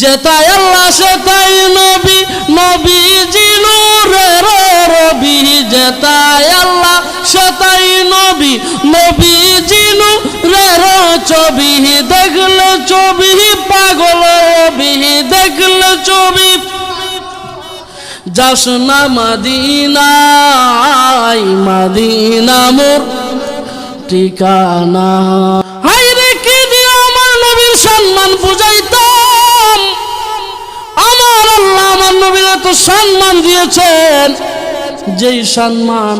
যেতাই আল্লাহ সেতাই নবী, নবীজি নূরের রবি। যেতাই আল্লাহ সেতাই নবী, নবীজি নূরের ছবি। দেখলে ছবি পাগল হবি, দেখলে ছবি যাস না মদিনায়, মদিনা মোর ঠিকানা। হায়রে কি দিয়ে আমার নবীর সম্মান বুঝাইতাম। আমার আল্লাহ আমার নবীর এত সম্মান দিয়েছেন, যেই সম্মান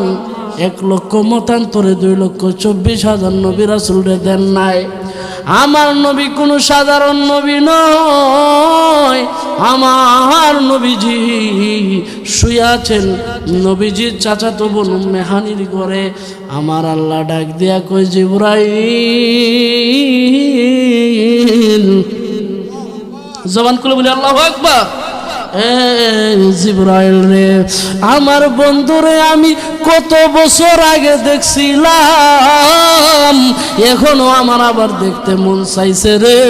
1,00,000 মতান্তরে 2,24,000 নবী রাসূলরে দেন নাই। আমার নবী কোনো সাধারণ নবী নয়। আমার নবীজি শুয়ে আছেন নবীজির চাচাতো বোন উম্মে হানির ঘরে। আমার আল্লাহ ডাক দিয়া কই, জিবরাইল। জবান খুলে বলি আল্লাহু আকবার। জিবরাইল রে, আমার বন্ধুরে আমি কত বছর আগে দেখছিলাম, এখনো আমার আবার দেখতে মন চাইছে রে।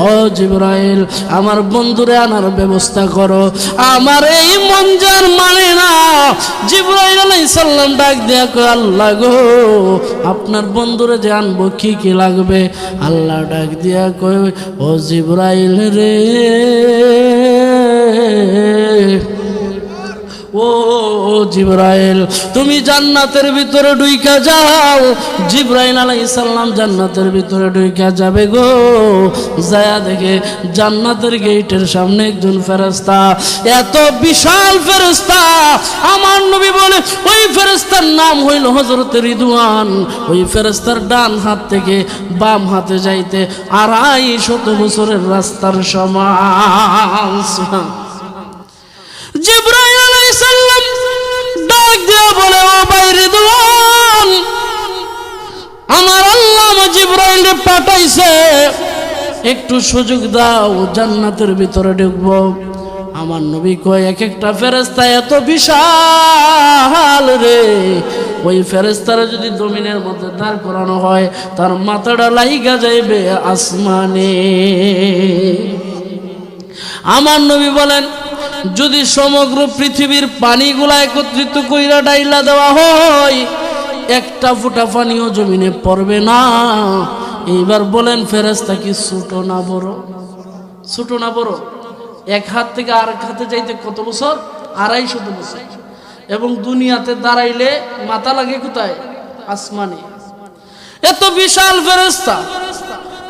ও জিবরাইল, আমার বন্ধুরে আনার ব্যবস্থা করো, আমার এই মন যার মানে না। জিবরাইল আলাইহিস সালাম ডাক দেয়া কয়, আল্লাহ গো, আপনার বন্ধুরে যে আনবো কি কি লাগবে? আল্লাহ ডাক দিয়া কয়, ও জিবরাইল রে, ও জিবরাইল, তুমি জান্নাতের ভিতরে ঢুইকা যাও। জিবরাইল আলাইহিস সালাম জান্নাতের ভিতরে ঢুইকা যাবে গো। যায়া দেখে জান্নাতের গেটের সামনে একজন ফেরেশতা, এত বিশাল ফেরেশতা। আমার নবী বলে ওই ফেরেশতার নাম হইল হযরত রিদওয়ান। ওই ফেরেশতার ডান হাত থেকে বাম হাতে যাইতে 250 বছরের রাস্তার সমান। জিবরাইল আলাইহিস সালাম ডাক দিয়ে বলে, ও ভাই রিদওয়ান, আমার আল্লাহ জিবরাইলকে পাঠাইছে, একটু সুযোগ দাও, জান্নাতের ভিতরে ঢুকবো। আমার নবী কয়, এক একটা ফেরেশতা এত বিশাল রে, ওই ফেরেশতারা যদি জমিনের মধ্যে দাঁড় করানো হয়, তার মাথাটা লাইগা যাইবে আসমানে। আমার নবী বলেন, যদি সমগ্র পৃথিবীর পানিগুলা একত্রিত কইরা ডাইলা দেওয়া হয়, একটা ফোঁটা পানিও জমিনে পড়বে না। এইবার বলেন, ফেরেশতা কি ছোট না বড়? ছোট না বড়? এক হাত থেকে আরেক হাতে যাইতে কত বছর? 250 বছর। এবং দুনিয়াতে দাঁড়াইলে মাথা লাগে কোথায়? আসমানে। এত বিশাল ফেরেশতা।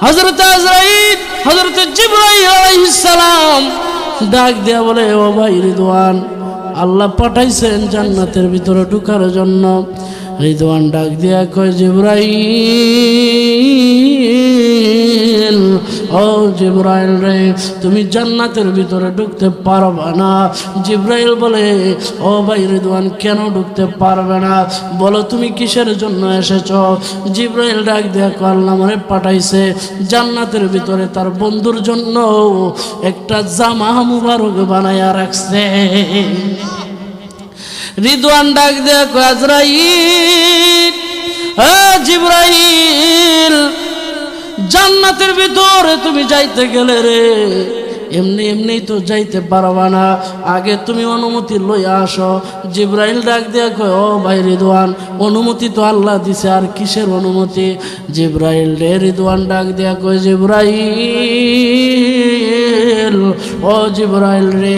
হযরত আজরাইল, হযরত জিবরাইল আলাইহিস সালাম ডাক দেয়া বলে, ও ভাই রিদওয়ান, আল্লাহ পাঠাইছেন জান্নাতের ভিতরে ঢুকার জন্য। রিদওয়ান ডাক দেয়া কয়, জিবরাইল, ও জিবরাইল রে, তুমি জান্নাতের ভিতরে ঢুকতে পারবে না। জিবরাইল বলে, ও ভাই রিদওয়ান, কেন ঢুকতে পারবে না? বলো তুমি কিসের জন্য এসেছ? জিবরাইল ডাক দেয়া কয়, আল্লাহ আমারে পাঠাইছে জান্নাতের ভিতরে তার বন্ধুর জন্য একটা জামা মুবারক বানায়া রাখছে। রিদওয়ান ডাক দেয়া কয়, আজরাইল, জিবরাইল, জান্নাতের ভিতরে তুমি যাইতে গেলে রে, এমনি এমনি তো যাইতে পারবা না, আগে তুমি অনুমতি লইয়া আসো। জিবরাইল ডাক দেয়া কয়, ও ভাই রিদওয়ান, অনুমতি তো আল্লাহ দিছে, আর কিসের অনুমতি? জিবরাইল রে, রিদওয়ান ডাক দেয়া কয়, জিবরাইল, ও জিবরাইল রে,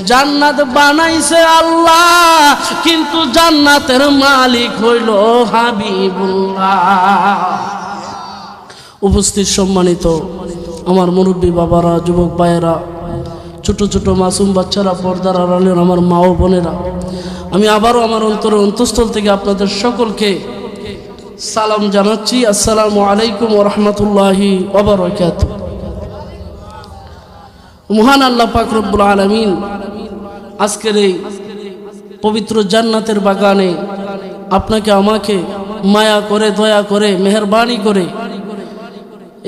জান্নাত বানাইছে আল্লাহ, কিন্তু জান্নাতের মালিক হইল হাবিবুল্লাহ। উপস্থিত সম্মানিত আমার মুরব্বী বাবারা, যুবক ভাইয়েরা, ছোট ছোট মাসুম বাচ্চারা, পর্দার আড়ালের আমার মা ও বোনেরা, আমি আবারও আমার অন্তরের অন্তঃস্থল থেকে আপনাদের সকলকে সালাম জানাচ্ছি। আসসালামু আলাইকুম ওয়া রাহমাতুল্লাহি ওয়া বারাকাতুহু। মহান আল্লাহ পাক রব্বুল আলামিন আজকের এই পবিত্র জান্নাতের বাগানে আপনাকে আমাকে মায়া করে, দয়া করে, মেহেরবানি করে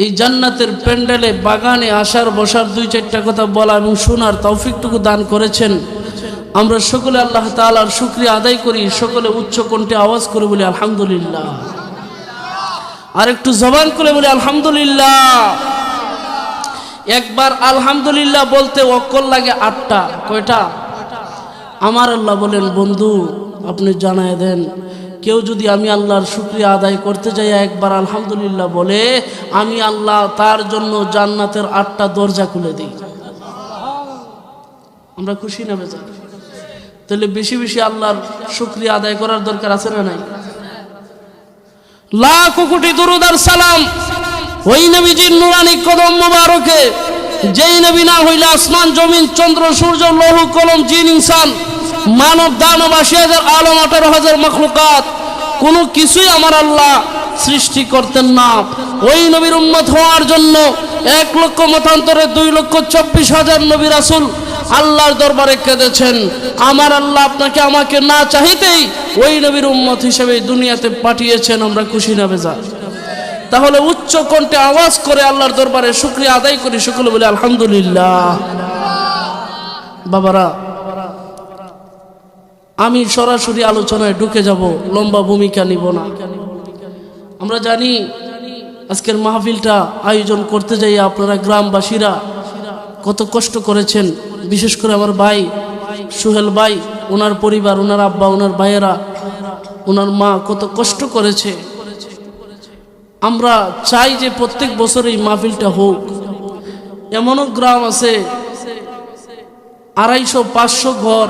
এই জান্নাতের প্যান্ডেলে বাগানে আসার, বসার, 2-4টা কথা বলা এবং শোনার তৌফিকটুকু দান করেছেন। আমরা সকলে আল্লাহ তাআলার শুকরিয়া আদায় করি। সকলে উচ্চ কণ্ঠে আওয়াজ করে বলি আলহামদুলিল্লাহ। আর একটু জবান করে বলি আলহামদুলিল্লাহ। একবার আলহামদুলিল্লাহ বলতে অক্কল লাগে 8টা। কয়টা? আমার আল্লাহ বলেন, বন্ধু আপনি জানায় দেন, কেউ যদি আমি আল্লাহর শুকরিয়া আদায় করতে যাই একবার আলহামদুলিল্লাহ বলে, আমি আল্লাহ তার জন্য জান্নাতের 8টা দরজা খুলে দিই। আমরা খুশি না বেজার? তাহলে বেশি বেশি আল্লাহর শুকরিয়া আদায় করার দরকার আছে না নাই? লাখ কোটি দরুদ আর সালাম ওই নবীজির নুরানি কদম মোবারকে, যেই নবী না হইলে আসমান জমিন চন্দ্র সূর্য লৌহ কলম জিন ইনসান মানব দানব ৮০,০০০ আলম ১৮,০০০ মখলুকাত কোনো কিছুই আমার আল্লাহ সৃষ্টি করতেন না। ওই নবীর উম্মত হওয়ার জন্য ১ লক্ষ মতান্তরে ২,২৪,০০০ নবী রাসূল আল্লাহর দরবারে কেঁদেছেন। আমার আল্লাহ আপনাকে আমাকে না চাইতেই ওই নবীর উম্মত হিসেবে দুনিয়াতে পাঠিয়েছেন। আমরা খুশি না বেজার? তাহলে উচ্চ কণ্ঠে আওয়াজ করে আল্লাহর দরবারে শুকরিয়া আদায় করি, সকলে বলে আলহামদুলিল্লাহ। বাবারা, আমি সরাসরি আলোচনায় ঢুকে যাব, লম্বা ভূমিকা নিব না। আমরা জানি আজকের মাহফিলটা আয়োজন করতে যাই আপনারা গ্রামবাসীরা কত কষ্ট করেছেন। বিশেষ করে আমার ভাই সোহেল ভাই, ওনার পরিবার, ওনার আব্বা, ওনার ভাইয়েরা, ওনার মা কত কষ্ট করেছে। আমরা চাই যে প্রত্যেক বছর এই মাহফিলটা হোক। এমনও গ্রাম আছে ২৫০-৫০০ ঘর,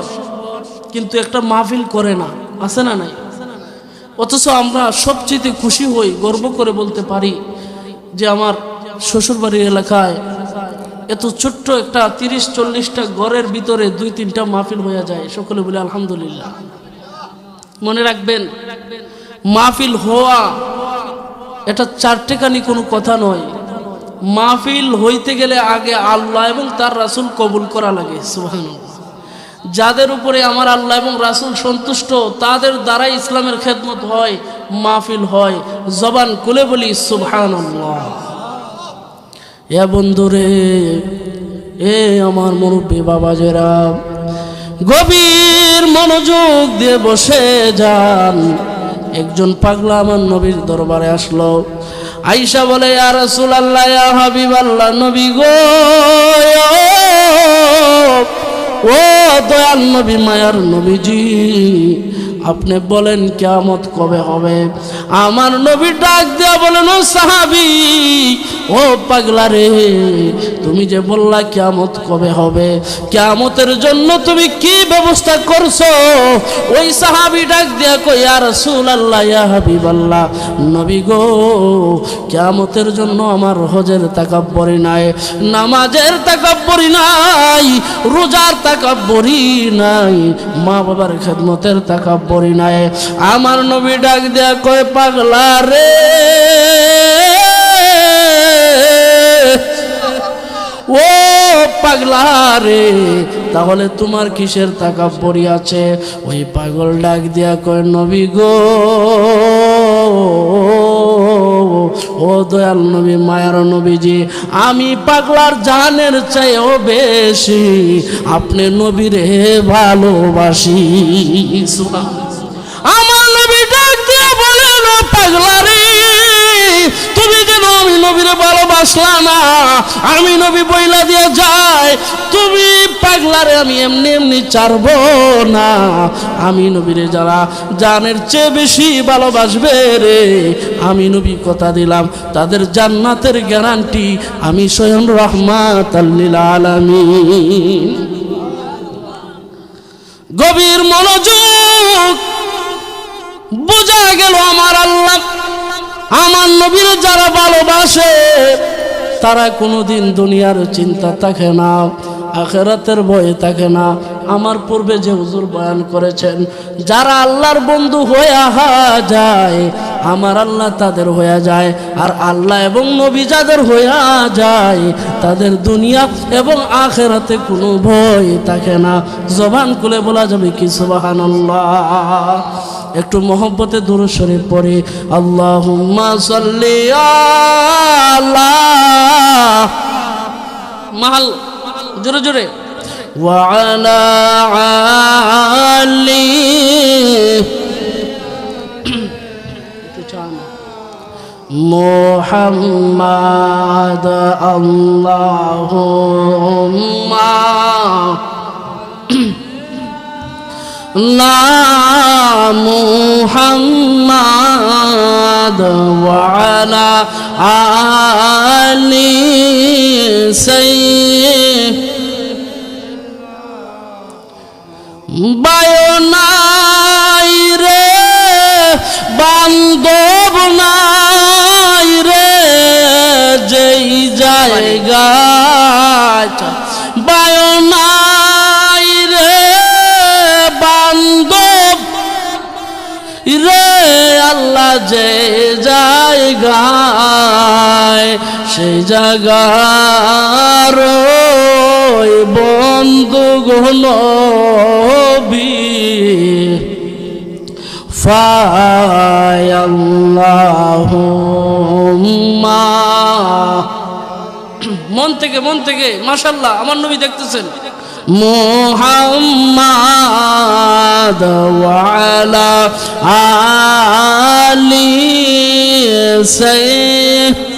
কিন্তু একটা মাহফিল করে না, আছে না নাই? অথচ আমরা সবচেয়ে খুশি হই, গর্ব করে বলতে পারি যে আমার শ্বশুরবাড়ির এলাকায় এত ছোট্ট একটা ৩০-৪০টা ঘরের ভিতরে ২-৩টা মাহফিল হয়ে যায়। সকলে বলে আলহামদুলিল্লাহ। মনে রাখবেন, মাহফিল হওয়া এটা ৪ টাকানি কোনো কথা নয়। মাহফিল হইতে গেলে আগে আল্লাহ এবং তার রাসূল কবুল করা লাগে। সুবহানাল্লাহ। যাদের উপরে আমার আল্লাহ এবং রাসূল সন্তুষ্ট, তাদের দ্বারাই ইসলামের খেদমত হয়, মাহফিল হয়। জবান খুলে বলি সুবহানাল্লাহ। এ বন্ধুরে, এ আমার মুরব্বী বাবাজেরা, গভীর মনোযোগ দিয়ে বসে যান। একজন পাগলা আমার নবীর দরবারে আসলো। আয়েশা বলে, ইয়া রাসূলুল্লাহ, ইয়া হাবিবাল্লাহ, নবী গো, ও দয়াল নবী, মায়ার নবীজি, আপনি বলেন কিয়ামত কবে হবে? আমার নবী ডাক দেয়া বলেন, ও সাহাবী, ও পাগলা রে, তুমি যে বললা কিয়ামত কবে হবে, কিয়ামতের জন্য তুমি কি ব্যবস্থা করছো? ওই সাহাবী ডাক দেয়া কই, ইয়া রাসূলুল্লাহ, ইয়া হাবিবাল্লাহ, নবী গো, কিয়ামতের জন্য আমার হজের তাকাব্বুরি নাই, নামাজের তাকাব্বুরি নাই, রোজার তাকাব্বুরি নাই, মা বাবার খেদমতের তাকাব্বুরি নাই। আমার নবী ডাক দেয়া কয়, পাগলা রে, ও পাগলা রে, তাহলে তোমার কিসের তাকাব্বুরি আছে? ওই পাগল ডাক দিয়া কয়, নবী গো, ও দয়াল নবী, মায়ার নবীজি, আমি পাগলার জানের চাইও বেশি আপনি নবীরে ভালোবাসি। আমার নবী ডাক দিয়া বলেন, পাগলা রে, তুমি যেন আমি নবীরে ভালোবাসলা না, আমি নবী বইলা দিয়া যায়, তুমি পাগলারে আমি এমনি এমনি ছাড়বো না। আমি নবীরে যারা জানের চেয়ে বেশি ভালোবাসবে রে, আমি নবী কথা দিলাম, তাদের জান্নাতের গ্যারান্টি আমি স্বয়ং রাহমাতাল লিল আলামিন। গভীর মনোযোগ, বোঝা গেল আমার আল্লাহ আমার নবীর যারা ভালোবাসে তারা কোনোদিন দুনিয়ার চিন্তা থাকে না, আখিরাতের ভয় থাকে না। আমার পূর্বে যে হুজুর বয়ান করেছেন, যারা আল্লাহর বন্ধু হয়ে যায়, আমার আল্লাহ তাদের হয়ে যায়, আর আল্লাহ এবং নবী যাদের হয়ে যায় তাদের দুনিয়া এবং আখিরাতে কোনো ভয় থাকে না। জবান খুলে বলা যাবে কি সুবহানাল্লাহ। একটু মহব্বতে দুরূদ শরীফ পড়ি, আল্লাহুম্মা সাল্লি আলা মাল, জোরে জোরে, ওয়া আলা আলি মুহাম্মাদ আল্লাহুম্মা লা মুহাম্মাদ ওয়া আলা আলি সাইয়্যিদ বায়নাই রে বান্ধব নাই রে যেই জায়গা বায়নাই রে বান্ধব রে আল্লাহ যে জায়গায় সেই জায়গার বন্ধু নবী ফায়াল্লাহুম্মা মন থেকে মাশাআল্লাহ আমার নবী দেখতেছেন মুহাম্মাদ ওয়া আলা আলি সাইয়্যিদ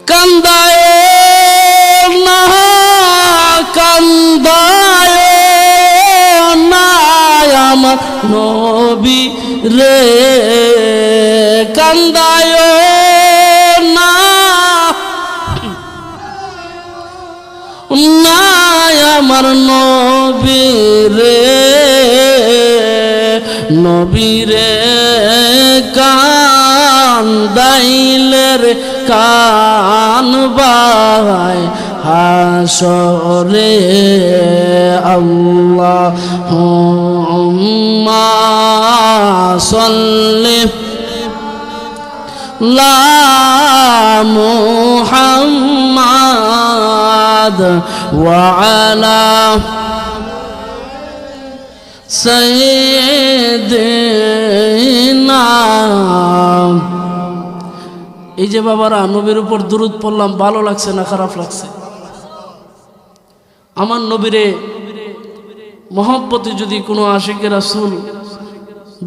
কান্দায় না আমার নবী রে কান্দায় না আমার নবী রে কান্দাইলে রে কানবাই হাসরে আল্লাহুম্মা সাল্লি লা মুহাম্মাদ ওয়া আলা সাইয়্যিদিনা এই যে বাবারা নবীর উপর দুরূদ পড়লাম ভালো লাগছে না খারাপ লাগছে আমার নবীরে মহব্বতে যদি কোনো আশিকে রাসূল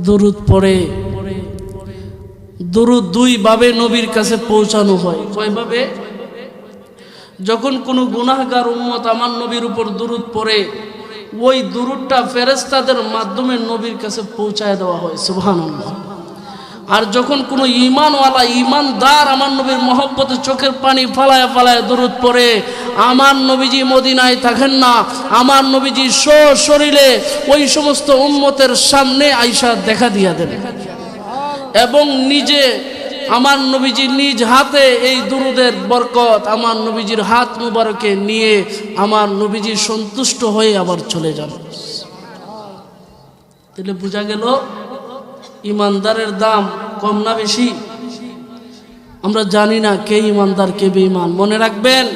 দুরূদ পড়ে দুরূদ দুই ভাবে নবীর কাছে পৌঁছানো হয় কয় ভাবে যখন কোনো গুনাহগার উম্মত আমার নবীর উপর দুরূদ পড়ে ওই দুরূদটা ফেরেশতাদের মাধ্যমে নবীর কাছে পৌঁছায় দেওয়া হয় সুবহানাল্লাহ আর যখন কোনো ঈমানওয়ালা ঈমানদার আমার নবীর মহব্বতে চোখের পানি ফালায় ফালায় দুরূদ পড়ে আমার নবীজি মদিনায় থাকেন না আমার নবীজি শরীরে ওই সমস্ত উম্মতের সামনে আয়েশা দেখা দিয়া দেন এবং নিজে আমার নবীজি নিজ হাতে এই দুরূদের বরকত আমার নবীজির হাত মুবারকে নিয়ে আমার নবীজি সন্তুষ্ট হয়ে আবার চলে যান তাহলে বোঝা গেল ইমানদারের দাম কম না বেশি আমরা জানি না কে ইমানদার কে বেঈমান মনে রাখবেন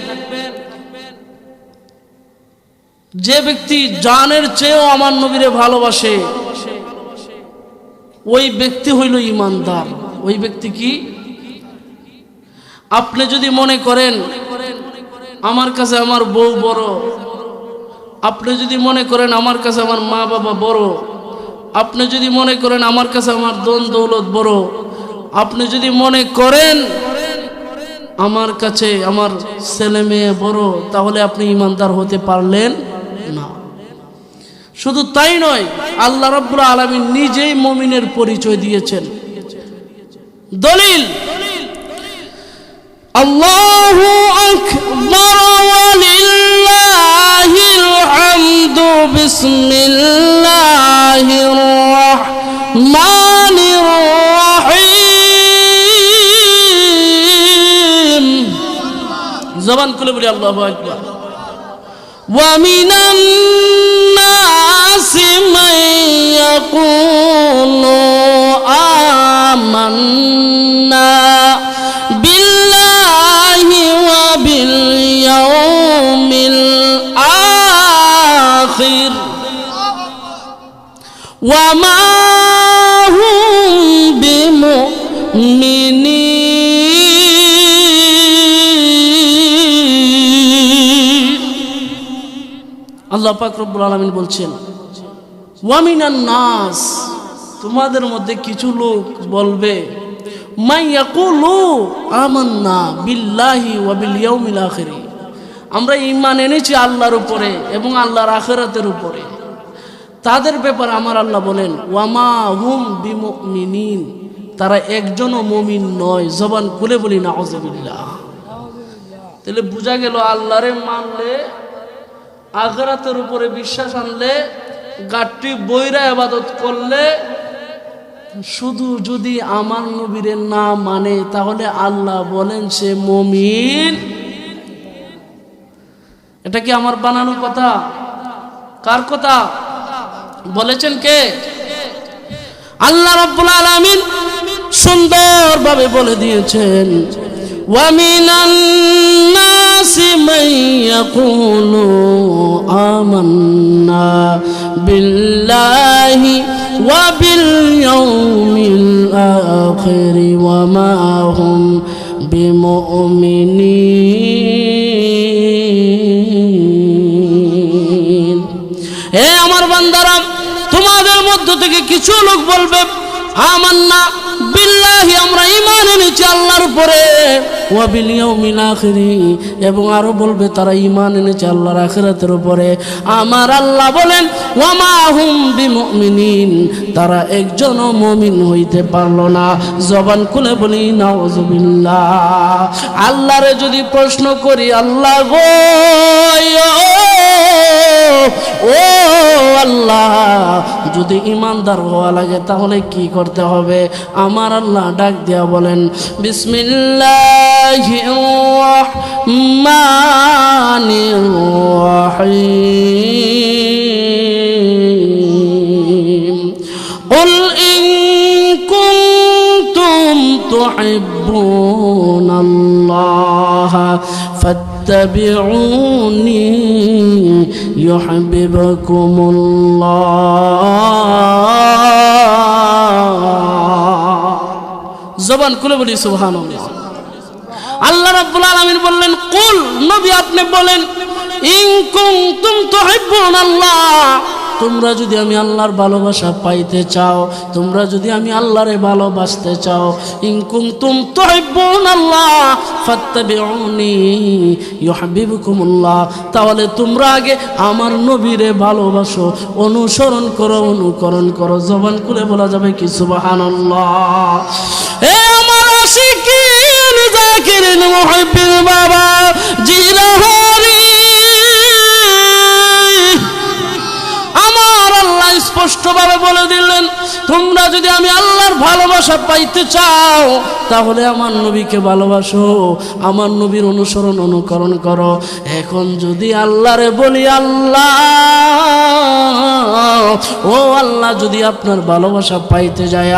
যে ব্যক্তি জানের চেয়েও আমার নবীরে ভালোবাসে ওই ব্যক্তি হইল ইমানদার ওই ব্যক্তি কি আপনি যদি মনে করেন আমার কাছে আমার বউ বড় আপনি যদি মনে করেন আমার কাছে আমার মা বাবা বড় আপনি যদি মনে করেন আমার কাছে আমার ধন দৌলত বড় আপনি যদি মনে করেন আমার কাছে আমার ছেলে মেয়ে বড় তাহলে আপনি ইমানদার হতে পারলেন না শুধু তাই নয় আল্লাহ রাব্বুল আলামিন নিজেই মুমিনের পরিচয় দিয়েছেন দলিল আল্লাহু আকবার ওয়ালিল্লাহিল হামদু বিসমিল্লাহির রাহমানির রহিম জবান খুলে বলি আল্লাহু আকবার ওয়া মিনান নাসি মান ইয়াকুলু আমান্না বিল্লাহি ওয়া বিল ইয়াউমিল আখির ওয়া মা হুম বিমুমিনিন আল্লাহ পাক রব্বুল আলামিন বলছেন ওয়া মিনান নাস তোমাদের মধ্যে কিছু লোক বলবে মাইয়াকুলু আমান্না বিল্লাহি ওয়া বিল ইয়াউমিল আখির, আমরা ঈমান এনেছি আল্লাহর উপরে এবং আল্লাহর আখিরাতের উপরে। তাদের ব্যাপারে আমার আল্লাহ বলেন ওয়ামা হুম বিমুমিনিন, তারা একজনও মুমিন নয়। জবান খুলে বলি নাউযুবিল্লাহ। তাহলে বোঝা গেল আল্লাহরে মানলে, আখিরাতের উপরে বিশ্বাস আনলে, গাট্টি বইরা ইবাদত করলে, শুধু যদি আমার নবীরে না মানে তাহলে আল্লাহ বলেন সে মুমিন। এটা কি আমার বানানো কথা? কার কথা বলেছেন কে? আল্লাহ রাব্বুল আলামিন সুন্দরভাবে বলে দিয়েছেন ওয়া মিনান নাসি মান ইয়াকুলু আমান্না বিল্লাহি ওয়া বিল ইয়াউমিল আখির ওয়া মা হুম বিমুমিনিন। হে আমার বান্দারা, তোমাদের মধ্য থেকে কিছু লোক বলবে আমান্না বিল্লাহি, আমরা ঈমান এনেছি আল্লাহর উপরে, ওয়া বিল ইয়াউমিল আখির, এবং আরো বলবে তারা ঈমান এনেছে আল্লাহর আখিরাতের উপরে। আমার আল্লাহ বলেন ওয়া মা হুম বিমুমিনিন, তারা একজনও মুমিন হইতে পারলো না। জবান খুলে বলি নাউযুবিল্লাহ। আল্লাহরে যদি প্রশ্ন করি, আল্লাহ গো ও আল্লাহ, যদি ইমানদার হওয়া লাগে তাহলে কি করতে হবে? আমার আল্লাহ ডাক দিয়া বলেন বিসমিল্লাহির রাহমানির রাহিম কুল ইন কুনতুম তুহিব্বুনাল্লাহ ফাত্তাবিউনি ইউহিব্বুকুমুল্লাহ। জবান খুলে বলি সুবহানাল্লাহ। আল্লাহ রাব্বুল আলামিন বললেন কুল, নবী আপনি বলেন ইন কুনতুম তুহিব্বুনাল্লাহ, তোমরা যদি আমি আল্লাহর ভালোবাসা পাইতে চাও, তোমরা যদি আমি আল্লাহরে ভালোবাসতে চাও, ইন কুনতুম তুহিব্বুনাল্লাহ ফাত্তাবিউনি ইউহিব্বুকুমুল্লাহ, তাহলে তোমরা আগে আমার নবীরে ভালোবাসো, অনুসরণ করো, অনুকরণ করো। জবান খুলে বলা যাবে কি সুবহানাল্লাহ। হে আমার আশিকিন জাকিরিন মুহিব্বিন বাবা জিলাহারি, স্পষ্টভাবে বলে দিলেন তোমরা যদি আমি আল্লাহর ভালোবাসা পাইতে চাও তাহলে আমার নবীকে ভালোবাসো, আমার নবীর অনুসরণ অনুকরণ করো। এখন যদি আল্লাহরে বলি আল্লাহ ও আল্লাহ, যদি আপনার ভালোবাসা পাইতে যায়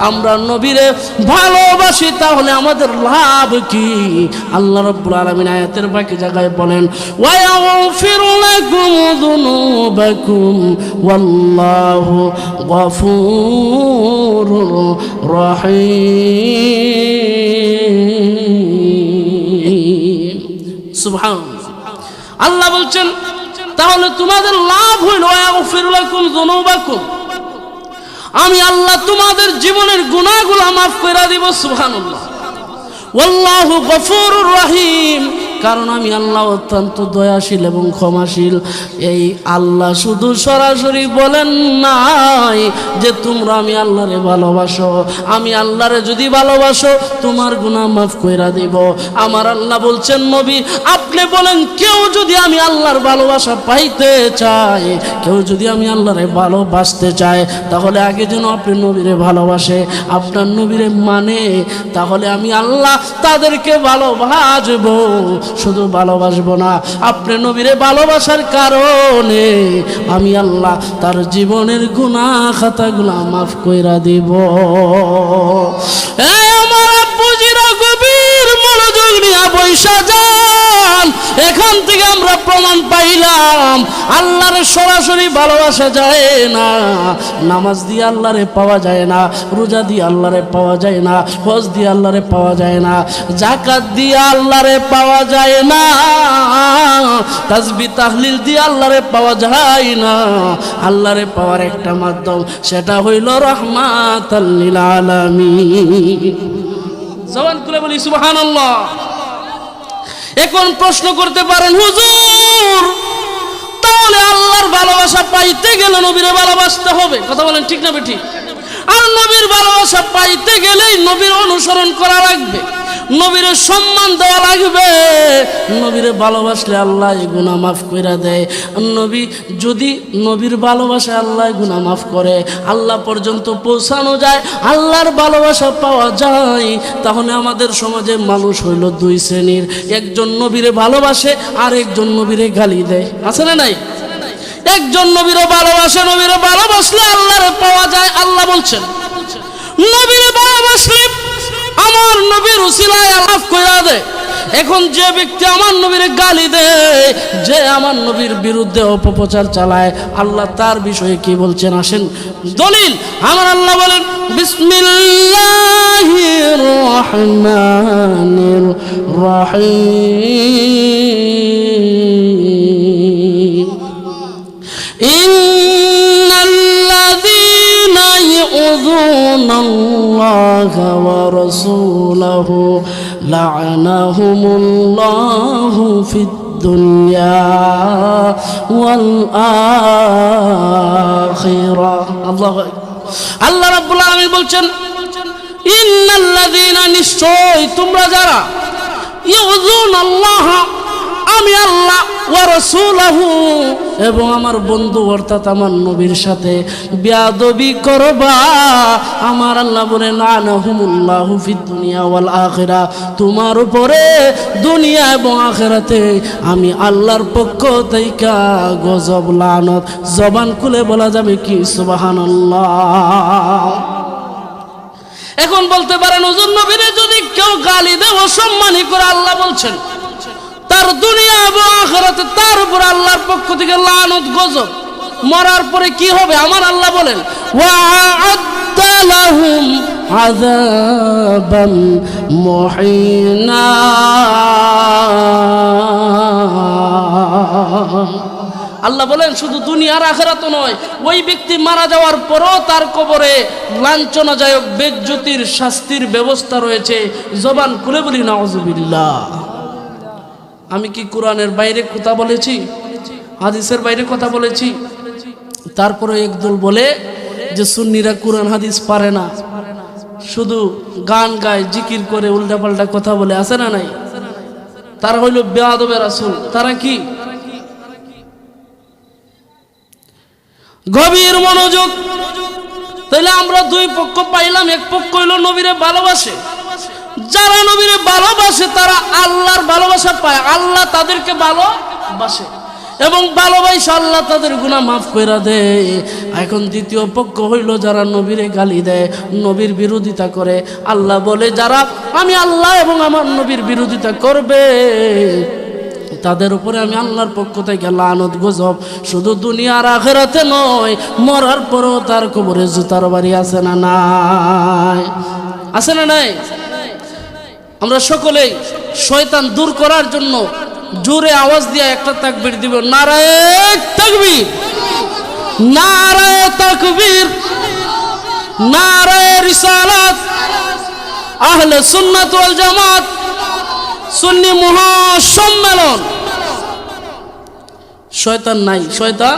আমরা নবীরে ভালোবাসি তাহলে আমাদের লাভ কি? আল্লাহ রাব্বুল আলামিন আয়াতের বাকি জায়গায় বলেন ওয়া ইয়াগফিরু লাকুম যুনুবাকুম ওয়াল্লাহু গফুরুর রহিম। সুবহানাল্লাহ। আল্লাহ বলছেন তাহলে তোমাদের লাভ হইল ওয়া ইয়াগফিরু লাকুম যুনুবাকুম, আমি আল্লাহ তোমাদের জীবনের গুনাহগুলো মাফ করে দিব। সুবহানাল্লাহ। ওয়াল্লাহু গফুরুর রহিম, কারণ আমি আল্লাহ অত্যন্ত দয়াশীল এবং ক্ষমাশীল। এই আল্লাহ শুধু সরাসরি বলেন নাই যে তোমরা আমি আল্লাহরে ভালোবাসো, আমি আল্লাহরে যদি ভালোবাসো তোমার গুনাহ মাফ কইরা দিব। আমার আল্লাহ বলছেন নবী আপনি বলেন কেউ যদি আমি আল্লাহর ভালোবাসা পাইতে চায়, কেউ যদি আমি আল্লাহরে ভালোবাসতে চায় তাহলে আগে যেন আপনি নবীরে ভালোবাসে, আপনার নবীরে মানে, তাহলে আমি আল্লাহ তাদেরকে ভালোবাসবো। শুধু ভালোবাসবো না, আপনি নবীরে ভালোবাসার কারণে আমি আল্লাহ তার জীবনের গুনাহ খাতাগুলো মাফ কইরা দিব। আমার আব্বুজিরা গভীর মনোযোগ নিয়ে বৈশা যান, এখান থেকে আমরা প্রমাণ পাইলাম আল্লাহর সরাসরি ভালোবাসা যায় না, নামাজ দিয়ে আল্লাহরে পাওয়া যায় না, রোজা দিয়ে আল্লাহরে পাওয়া যায় না, হজ দিয়ে আল্লাহরে পাওয়া যায় না, যাকাত দিয়ে আল্লাহরে পাওয়া যায় না, তাসবিহ তাহলিল দিয়ে আল্লাহরে পাওয়া যায় না। আল্লাহরে পাওয়ার একটা মাধ্যম, সেটা হইল রাহমাতাল লিল আলামিন। জবান খুলে বলি সুবহানাল্লাহ। এখন প্রশ্ন করতে পারেন, হুজুর তাহলে আল্লাহর ভালোবাসা পাইতে গেলে নবীরে ভালোবাসতে হবে, কথা বলেন ঠিক না বেঠিক? আর নবীর ভালোবাসা পাইতে গেলেই নবীর অনুসরণ করা লাগবে, নবীরে সম্মান দেওয়া লাগবে। নবীরে ভালোবাসলে আল্লাহ গুনাহ মাফ করে দেয়। নবী যদি নবীর ভালোবাসা আল্লাহ গুনাহ মাফ করে, আল্লাহ পর্যন্ত পৌঁছানো যায়, আল্লাহর ভালোবাসা পাওয়া যায়, তাহলে আমাদের সমাজে মানুষ হইল দুই শ্রেণীর। একজন নবীরে ভালোবাসে আর একজন নবীরে গালি দেয়, আছে না নাই? একজন নবীরে ভালোবাসে, নবীরে ভালোবাসলে আল্লাহরে পাওয়া যায়। আল্লাহ বলছেন নবীরে ভালোবাসলে আমার নবীর উসিলায় মাফ কইরা দেয়। এখন যে ব্যক্তি আমার নবীরে গালি দেয়, যে আমার নবীর বিরুদ্ধে অপপ্রচার চালায়, আল্লাহ তার বিষয়ে কি বলছেন আসেন দলিল। আমার আল্লাহ বলেন বিসমিল্লাহির রহমানির রহিম ইন্নাল্লাযীনা ইউযুনাল্লাহা ওয়া রাসূলাহু লা'আনাহুমুল্লাহু ফিদ দুনিয়া ওয়াল আখিরাহ। আল্লাহ রাব্বুল আলামিন বলছেন ইন্নাল্লাযীনা, নিশ্চয় তোমরা যারা, ইউযুনাল্লাহ, আমি আল্লাহ, ওয়া রাসূলাহু, এবং আমার বন্ধু অর্থাৎ আমার নবীর সাথে বেয়াদবি করবা, আমার আল্লাহ বলেন লা'আনাহুমুল্লাহু ফিদ দুনিয়া ওয়াল আখিরাহ, তোমার উপরে দুনিয়া এবং আখিরাতে আমি আল্লাহর পক্ষ থেকে গজব লানত। জবান খুলে বলা যাবে কি সুবহানাল্লাহ। এখন বলতে পারেন হুজুর নবীরে যদি কেউ গালি দেয়, অসম্মানী করে, আল্লাহ বলছেন তার দুনিয়া এবং আখিরাতে তার উপর আল্লাহর পক্ষ থেকে লানত গজব, মরার পরে কি হবে? আমার আল্লাহ বলেন ওয়া'আদ্দা লাহুম আযাবান মুহিনা। আল্লাহ বলেন শুধু দুনিয়ার আখিরাত নয়, ওই ব্যক্তি মারা যাওয়ার পরও তার কবরে লাঞ্ছনাদায়ক বেজ্জতির শাস্তির ব্যবস্থা রয়েছে। জবান খুলে বলি নাউযুবিল্লাহ। আমি কি কোরআনের বাইরে কথা বলেছি? হাদিসের বাইরে কথা বলেছি? তারপরে একদল বলে যে সুন্নিরা কোরআন হাদিস পারে না, শুধু গান গায়, জিকির করে, উল্টাপাল্টা কথা বলে, আছে না নাই? তারা হইল বেয়াদবে রাসূল। তারা কি? গভীর মনোযোগ। তাহলে আমরা দুই পক্ষ পাইলাম। এক পক্ষ হইল নবীরে ভালোবাসে, যারা নবীরে ভালোবাসে তারা আল্লাহর ভালোবাসা পায়, আল্লাহ তাদেরকে ভালোবাসে এবং ভালোবাসা আল্লাহ তাদের গুনাহ মাফ করে দেয়। এখন দ্বিতীয় পক্ষ হইল যারা নবীরে গালি দেয়, নবীর বিরোধিতা করে। আল্লাহ বলে যারা আমি আল্লাহ এবং আমার নবীর বিরোধিতা করবে তাদের উপরে আমি আল্লাহর পক্ষ থেকে লানত গজব, শুধু দুনিয়ার আখিরাতে নয়, মরার পরও তার কবরে জুতার বাড়ি আছে না নাই? আছে না নাই? আমরা সকলেই শয়তান দূর করার জন্য জোরে আওয়াজ দিয়ে একটা তাকবীর দিব। নারায়ে তাকবীর, নারায়ে তাকবীর, নারায়ে রিসালাত, আহলে সুন্নাত ওয়াল জামাত সুন্নি মহাসম্মেলন। শয়তান নাই, শয়তান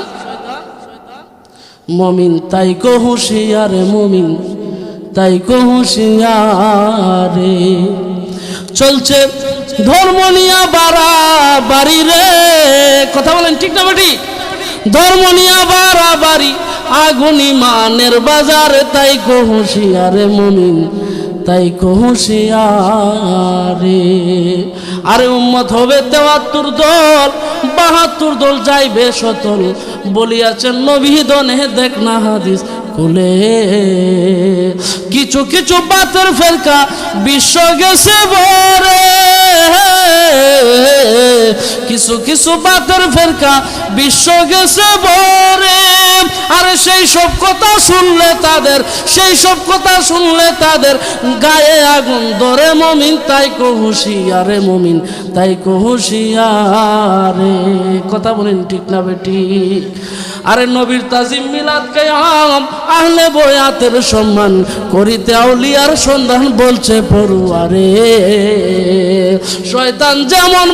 মুমিন তাই কো হুঁশিয়ারে, মুমিন তাই কো হুঁশিয়ারে। চলছে ধর্ম নিয়া বাড়াবাড়ি রে, কথা বলেন ঠিক না বেটি? ধর্ম নিয়া বাড়াবাড়ি, আগুন ইমানের বাজারে, তাই কো হুঁশিয়ারে মুমিন তাই কো হুঁশিয়ারে। আরে উম্মত হবে 73 দল, 72 দল যাইবে সতল, বলিয়াছেন নবী দনে দেখ না হাদিস খুলে। কিছু কিছু বাতের ফেরকা বিশ্ব গেছে বরে, কিছু কিছু বাতের ফেরকা বিশ্ব গেছে ভরে। আর সেই সব কথা শুনলে তাদের গায়ে আগুন ধরে মুমিন তাই কো হুঁশিয়ারে, মুমিন তাই কো হুঁশিয়ারে। কথা বলেন ঠিক না বেটি? আরে নবীর তাজিম মিলাদ কিয়াম আহলে বয়াতের সম্মান করিতে আউলিয়ার সন্ধান বলছে পড়ুয়ারে। শয়তান যেমন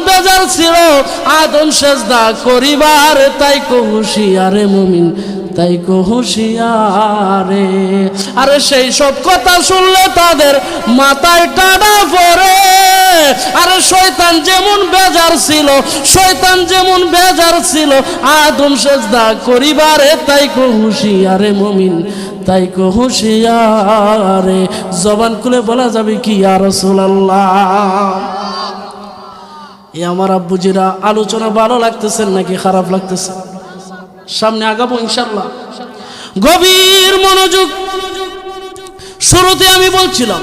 বেজার ছিল আদম সেজদা করিবার, তাই কো হুঁশিয়ারে মুমিন তাই কো হুঁশিয়ারে। আরে সেই সব কথা শুনলে তাদের মাথায় টানা পড়ে। আরে শয়তান যেমন বেজার ছিল আদম সেজদা করিবারে, তাই কো হুঁশিয়ারে মুমিন তাই কো হুঁশিয়ারে। জবান খুলে বলা যাবে কি ইয়া রাসূলুল্লাহ? এ আমার আব্বুজিরা, আলোচনা ভালো লাগতেছে নাকি খারাপ লাগতেছে? সামনে আগাবো ইনশাআল্লাহ। গভীর মনোযোগ। শুরুতে আমি বলছিলাম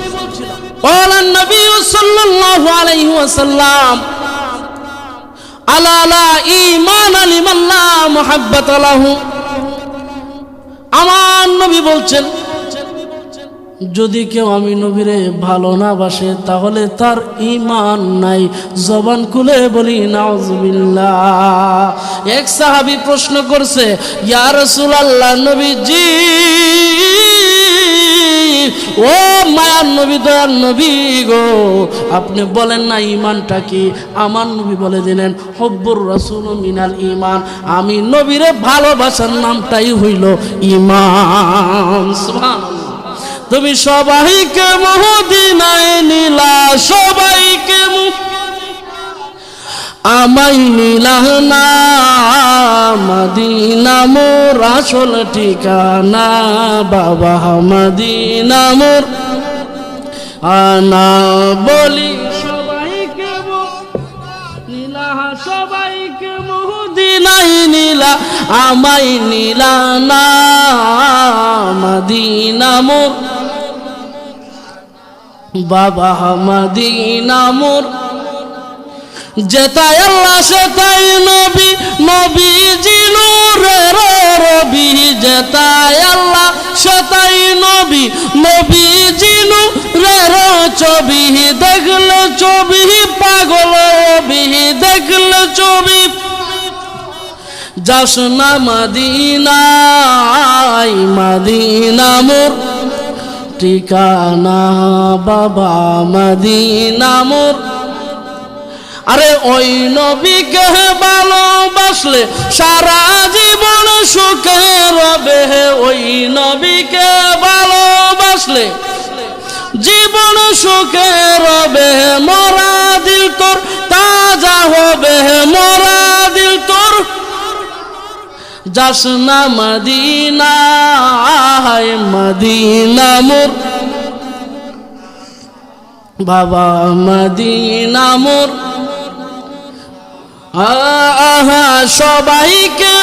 ওয়ালান নবী সাল্লাল্লাহু আলাইহি ওয়াসাল্লাম আলা লা ঈমান লিমান লা মুহাব্বাত লাহু। আমার নবী বলছেন যদি কেউ আমি নবীরে ভালো না বাসে তাহলে তার ঈমান নাই। জবান খুলে বলি নাউজুবিল্লাহ। এক সাহাবী প্রশ্ন করছে, ইয়া রাসূলুল্লাহ নবীজি, ও মায়ার নবী, দয়ার নবী গো, আপনি বলেন না ঈমানটা কি? আমার নবী বলে দিলেন হুব্বুর রাসূল মিনাল ঈমান। আমি নবীরে ভালোবাসার নামটাই হইল ঈমান। সুবহানাল্লাহ। তুমি সবাইকে মদিনায় নিলা, সবাইকে আমায় নিলা না। মদিনা মোর আসল ঠিকানা, বাবা মদিনা মোর আনা। বলি সবাইকে নিলা, সবাইকে মদিনায় নিলা, আমায় নিলা না। মদিনা মোর বাবা মদিনা মোর। যেতাই আল্লাহ সেতাই নবী, নবীজি নূরের রবি। যেতাই আল্লাহ সেতাই নবী, নবীজি নূরের ছবি। দেখলে ছবি পাগল হবি, দেখলে ছবি যাস না মদিনায়। মদিনা মোর ঠিকানা, বাবা মদিনা মোর। আরে ওই নবীকে ভালোবাসলে সারা জীবন সুখে রবে। ওই নবীকে ভালোবাসলে জীবন সুখে রবে। মরা দিল তোর তাজা হবে, মরা দিল তোর যাস না মদিনায়। মদিনা মোর বাবা মদিনা মোর। আহা সবাইকে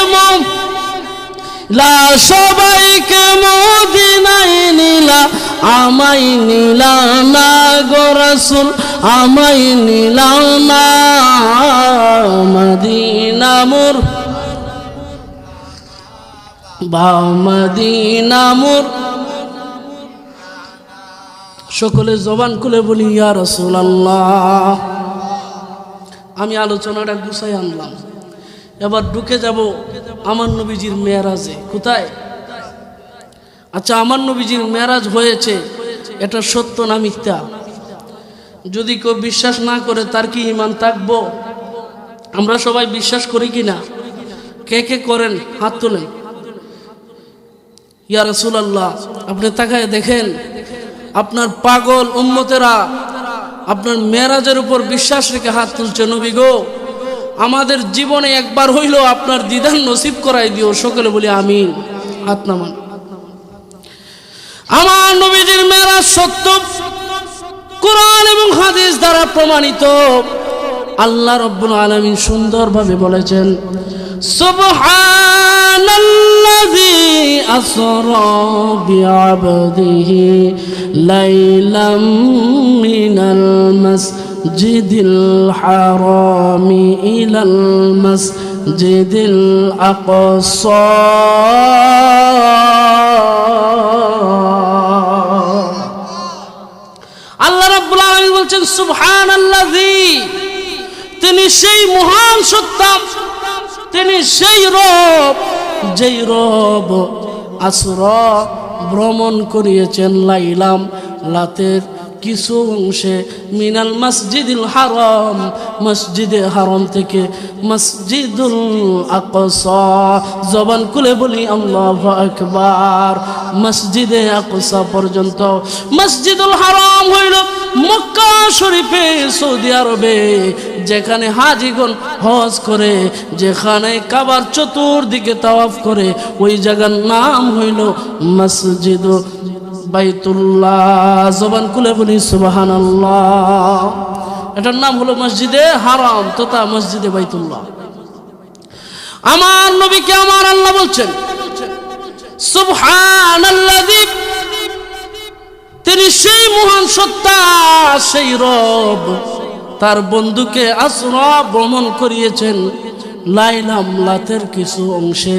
লা, সবাইকে মদিনায় নিলা, আমায় নিলা না গো রাসূল, আমায় নিলা না। মদিনা মোর বা মদিনা মোর। সকলে জবান খুলে বলি ইয়া রাসূলুল্লাহ। আমি আলোচনাটা গুছাই আনলাম, এবার ঢুকে যাব আমার নবীজির মেরাজে। কোথায়? আচ্ছা, আমার নবীজির মেরাজ হয়েছে, এটা সত্য না মিথ্যা? যদি কেউ বিশ্বাস না করে তার কি ঈমান থাকবো? আমরা সবাই বিশ্বাস করি কি না? কে কে করেন হাত তোলেন। ইয়া রাসূলুল্লাহ, আপনি তাকায় দেখেন আপনার পাগল উম্মতেরা আপনার মেরাজের উপর বিশ্বাস রেখে হাত তুলছে। নবী গো, আমাদের জীবনে একবার হইল আপনার দিদার নসিব করাই দিও। সকলে বলি আমিন। হাত নামান। আমার নবীজির মেরাজ সত্য, কোরআন এবং হাদিস দ্বারা প্রমাণিত। আল্লাহ রাব্বুল আলামিন সুন্দরভাবে বলেছেন, সুবহানাল্লাযী আসরা বিআবদিহি লাইলাম মিনাল মাসজিদিল হারামি ইলাল মাসজিদিল আকসা আল্লাহ রাব্বুল আলামিন বলছেন সুবহানাল্লাযী তিনি সেই মহান সত্তা তিনি সেই রব যেই রব আসরা ভ্রমণ করিয়েছেন লাইলাম রাতের কিছু অংশে মিনাল মসজিদুল হারাম মসজিদে হারাম থেকে মসজিদুল আকসা জবান খুলে বলি আল্লাহু আকবার মসজিদে আকসা পর্যন্ত মসজিদুল হারাম হইল মক্কা শরীফে সৌদি আরবে যেখানে হাজিগণ হজ করে যেখানে কাবার চতুর্দিকে তাওয়াফ করে ওই জায়গার নাম হইল মসজিদ বাইতুল্লাহ জবান খুলে বলি সুবহানাল্লাহ এটার নাম হলো মসজিদে হারাম তথা মসজিদে বাইতুল্লাহ আমার নবীকে আমার আল্লাহ বলছেন সুবহানাল্লাযী তিনি সেই মহান সত্তা সেই রব তার বন্ধুকে আসরা ভ্রমণ করিয়েছেন লাইলাম রাতের কিছু অংশে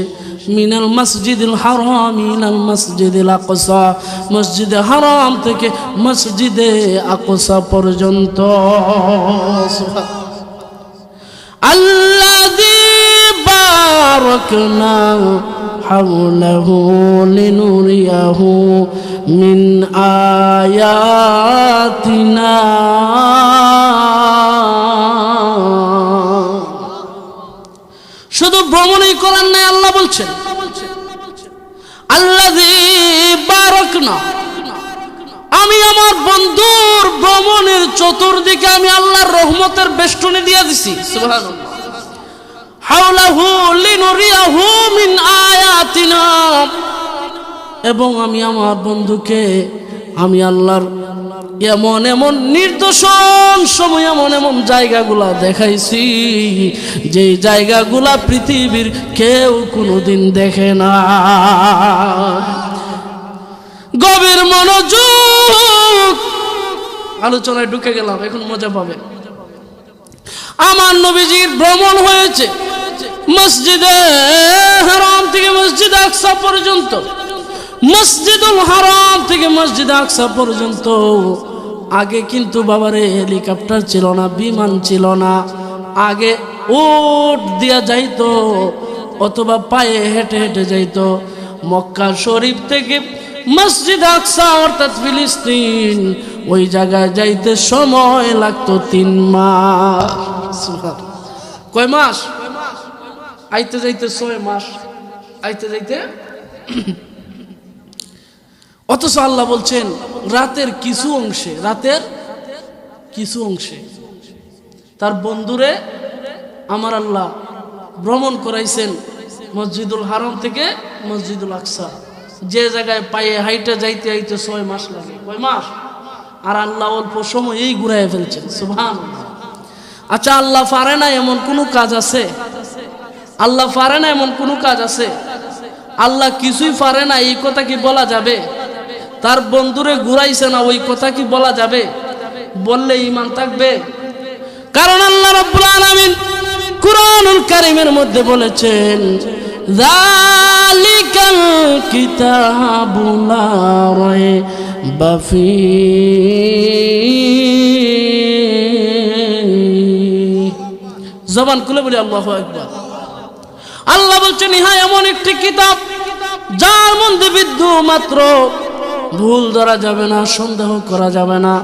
মিনাল মসজিদুল হারাম ইলাল মসজিদিল আকসা মসজিদে হারাম থেকে মসজিদে আকসা পর্যন্ত আল্লাযী বারাকনা হাওলাহু লিনুরিয়াহু মিন আয়াতিনা শুধু ভ্রমণই করার নাই আল্লাহ বলছেন আল্লাযী বারাকনা আমি আমার বন্ধুর ভ্রমণের চতুর্দিকে আমি আল্লাহর রহমতের বেষ্টনী দিয়ে দিছি সুবহানাল্লাহ হাওলাহু লিনুরিয়াহু মিন আয়াতিনা এবং আমি আমার বন্ধুকে আমি আল্লাহর এমন এমন নির্দোষণ সময় এমন এমন জায়গাগুলা দেখাইছি যে জায়গাগুলা পৃথিবীর কেউ কোনোদিন দেখে না গভীর মনোযোগ আলোচনায় ঢুকে গেলাম এখন মজা পাবেন আমার নবীজির ভ্রমণ হয়েছে মসজিদে হারাম থেকে মসজিদ আকসা পর্যন্ত মসজিদুল হারাম থেকে মসজিদ আকসা পর্যন্ত আগে কিন্তু বাবারে হেলিকপ্টার ছিল না বিমান ছিল না আগে উট দিয়া যাইতো অথবা পায়ে হেঁটে হেঁটে যাইতো মক্কা শরীফ থেকে মসজিদ আকসা অর্থাৎ ফিলিস্তিন ওই জায়গায় যাইতে সময় লাগতো 3 মাস কয় মাস আইতে যাইতে 6 মাস আইতে যাইতে অথচ আল্লাহ বলছেন রাতের কিছু অংশে তার বন্ধুরে আমার আল্লাহ ভ্রমণ করাইছেন মসজিদুল হারাম থেকে মসজিদুল আকসা যে জায়গায় পায়ে হাইটা যাইতে যাইতে 6 মাস লাগে কয় মাস আর আল্লাহ অল্প সময় এই ঘুরাইয়া ফেলছেন সুবহানাল্লাহ আচ্ছা আল্লাহ পারে না এমন কোন কাজ আছে আল্লাহ পারে না এমন কোন কাজ আছে আল্লাহ কিছুই পারে না এই কথা কি বলা যাবে তার বন্ধুরে ঘুরাইছে না ওই কথা কি বলা যাবে বললে ঈমান থাকবে কারণ আল্লাহ রাব্বুল আলামিন কুরআনুল কারীমের মধ্যে বলেছেন যালিকাল কিতাবু লা রাইবা ফীহি জবান খুলে বলি আল্লাহু আকবার আল্লাহ বলছেন হ্যাঁ এমন একটি কিতাব যার মধ্যে বিন্দু মাত্র ভুল ধরা যাবে না সন্দেহ করা যাবে না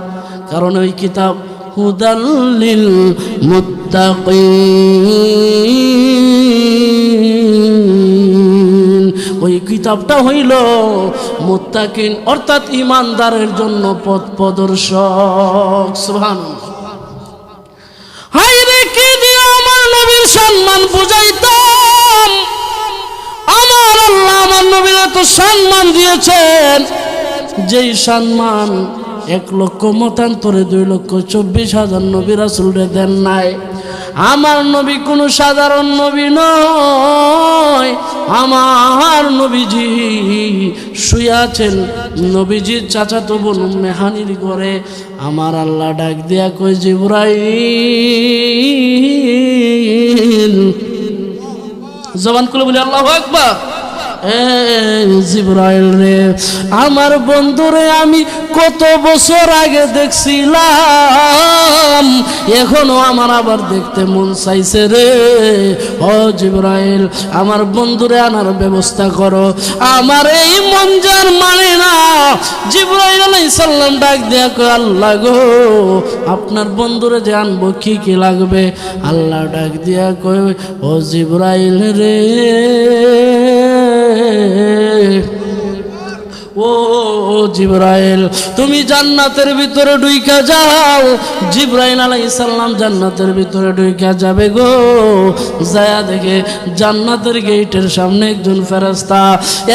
কারণ ওই কিতাব হুদাল লিল মুত্তাকিন ওই কিতাবটা হইল মুত্তাকিন অর্থাৎ ঈমানদারের জন্য পথ প্রদর্শক সুবহানাল্লাহ হায়রে কি দিয়ে আমার নবীর সম্মান বুঝাইতাম আমার আল্লাহ আমার নবীর এত সম্মান দিয়েছেন যেই সম্মান 1 লক্ষ মতান্তরে 2,24,000 নবী রাসূলরে দেন নাই আমার নবী কোনো সাধারণ নবী নয়, আমার নবীজি শুয়ে আছেন নবীজির চাচাতো বোন মেহানির ঘরে। আমার আল্লাহ ডাক দিয়া কই, জিবরাইল, জবান খুলে বলি আল্লাহু আকবার। জিবরাইল রে, আমার বন্ধুরে আমি কত বছর আগে দেখছিলাম, এখনো আমার আবার দেখতে মন চাইছে রে। ও জিবরাইল, আমার বন্ধুরে আনার ব্যবস্থা করো, আমার এই মন যার মানে না। জিবরাইল আলাইহিস সালাম ডাক দেয়া কয়, আল্লাহ গো, আপনার বন্ধুরে যে আনবো কি কি লাগবে? আল্লাহ ডাক দিয়া কয়, ও জিবরাইল রে, ও জিবরাইল, তুমি জান্নাতের ভিতরে ঢুইকা যাও। জিবরাইল আলাইহিস সালাম জান্নাতের ভিতরে ঢুইকা যাবে গো, যায়া দেখে জান্নাতের গেটের সামনে একজন ফেরেশতা,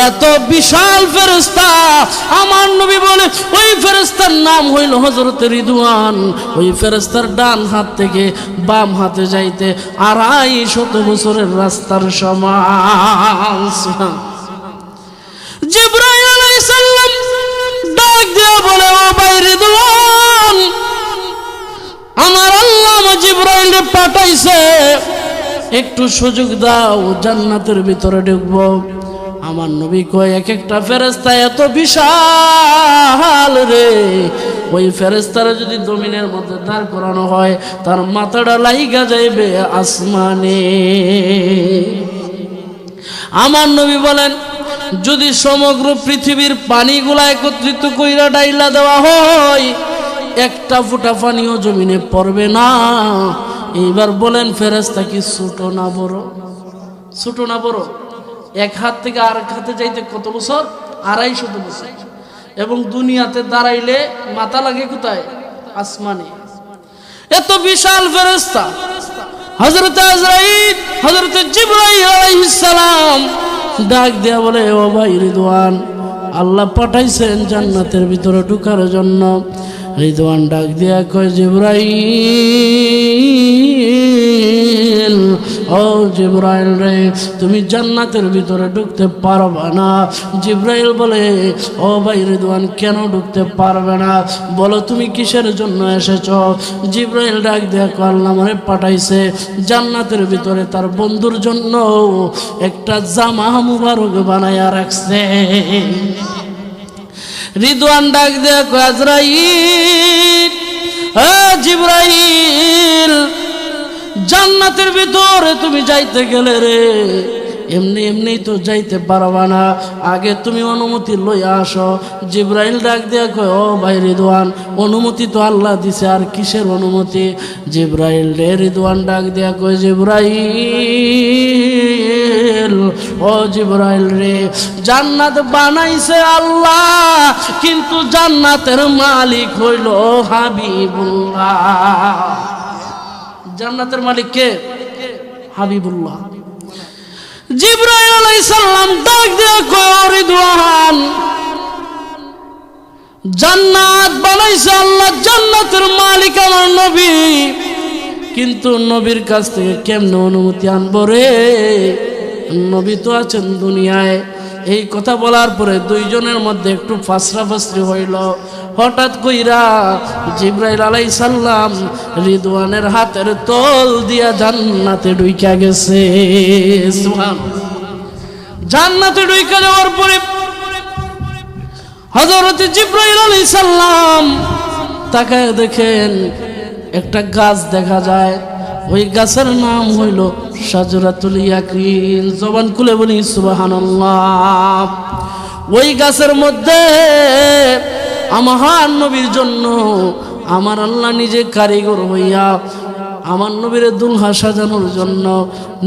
এত বিশাল ফেরেশতা। আমার নবী বলে ওই ফেরেশতার নাম হইল হযরত রিদওয়ান। ওই ফেরেশতার ডান হাত থেকে বাম হাতে যাইতে 250 বছরের রাস্তার সমান। জিবরাইল আলাইহিস সালাম ডাক দিয়া বলে, ও ভাই রিদওয়ান, আমার আল্লাহ জিবরাইলকে পাঠাইছে, একটু সুযোগ দাও, জান্নাতের ভিতরে ঢুকবো। আমার নবী কয়, এক একটা ফেরেশতা এত বিশাল রে, ওই ফেরেশতারা যদি জমিনের মধ্যে দাঁড় করানো হয়, তার মাথাটা লাইগা যাইবে আসমানে। আমার নবী বলেন, যদি সমগ্র পৃথিবীর পানিগুলা একত্রিত কইরা ডাইলা দেওয়া হয়, একটা ফোঁটা পানিও জমিনে পড়বে না। এইবার বলেন, ফেরেশতা কি ছোট না বড়? ছোট না বড়? এক হাত থেকে আরেক হাতে যাইতে কত বছর? 250 বছর। এবং দুনিয়াতে দাঁড়াইলে মাথা লাগে কোথায়? আসমানে। এত বিশাল ফেরেশতা। হযরত আজরাইল, হযরত জিবরাইল আলাইহিস সালাম ডাক দেয়া বলে, ও ভাই রিদওয়ান, আল্লাহ পাঠাইছেন জান্নাতের ভিতরে ঢুকার জন্য। রিদওয়ান ডাক দেয়া কয়, জিবরাইল, ও জিবরাইল রে, তুমি জান্নাতের ভিতরে ঢুকতে পারবে না। জিবরাইল বলে, ও ভাই রিদওয়ান, কেন ঢুকতে পারবে না? বলো তুমি কিসের জন্য এসেছ? জিবরাইল ডাক দেয়া কয়, আল্লাহ আমারে পাঠাইছে জান্নাতের ভিতরে তার বন্ধুর জন্য একটা জামা মুবারক বানায়া রাখছে। রিদওয়ান ডাক দেয়া কয়, আজরাইল, জিবরাইল, জান্নাতের ভিতরে তুমি যাইতে গেলে রে, এমনি এমনি তো যাইতে পারবা না, আগে তুমি অনুমতি লইয়া আসো। জিবরাইল ডাক দেয়া কয়, ও ভাই রিদওয়ান, অনুমতি তো আল্লাহ দিছে, আর কিসের অনুমতি? জিবরাইল রে, রিদওয়ান ডাক দেয়া কয়, জিবরাইল, ও জিবরাইল রে, জান্নাত বানাইছে আল্লাহ, কিন্তু জান্নাতের মালিক হইল হাবিবুল্লাহ। জান্নাতের মালিক কে? হাবিবুল্লাহ। জিবরাইল আলাইহিস সালাম ডাক দেয়া কয়, রিদওয়ান, জান্নাত বানাইছে আল্লাহ, জান্নাতের মালিক আমার নবী, কিন্তু নবীর কাছ থেকে কেমনে অনুমতি আনবো রে? নবী তো আছেন দুনিয়ায়। এই কথা বলার পরে দুইজনের মধ্যে একটু ফাসরাফাসরি হইল। হঠাৎ কইরা জিবরাইল আলাইহিস সালাম রিদওয়ানের হাতের তল দিয়া জান্নাতে ঢুইকা গেছে। সুবহানাল্লাহ। জান্নাতে ঢুইকা যাওয়ার পরে হযরত জিবরাইল আলাইহিস সালাম তাকায় দেখেন একটা গাছ দেখা যায়। ওই গাছের নাম হইল শাজরাতুল ইয়াকিন। জবান খুলে বলি সুবহানাল্লাহ। ওই গাছের মধ্যে আমার নবীর জন্য আমার আল্লাহ নিজে কারিগর হইয়া আমার নবীর দুলহা সাজানোর জন্য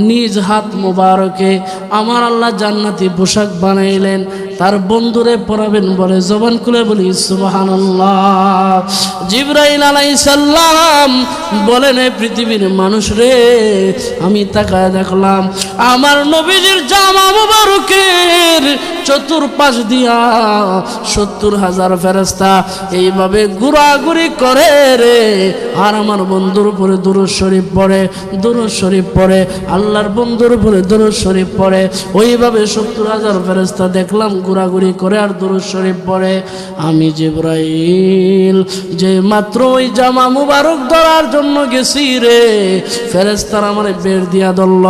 নিজ হাত মোবারকে আমার আল্লাহ জান্নাতি পোশাক বানাইলেন, তার বন্ধুরে পরাবেন বলে। জবান খুলে বলি সুবহানাল্লাহ। জিবরাইল আলাইহিস সালাম বলেন, এই পৃথিবীর মানুষ রে, আমি তাকায় দেখলাম আমার নবীজির জামা মোবারকের চতুর্পাশ দিয়া 70,000 ফেরেশতা এইভাবে ঘোরাঘুরি করে রে। আর আমার বন্ধুর উপরে দুরূদ শরীফ পড়ে, দুরূদ শরীফ পড়ে, আল্লাহর বন্ধুর উপরে দুরূদ শরীফ পড়ে। ওইভাবে 70,000 ফেরেশতা দেখলাম ঘোরাঘুরি করে আর দুরূদ শরীফ পড়ে। আমি জিবরাইল যে মাত্র ওই জামা মুবারক ধরার জন্য গেছি রে, ফেরেশতারা আমারে বের দিয়া ধরল।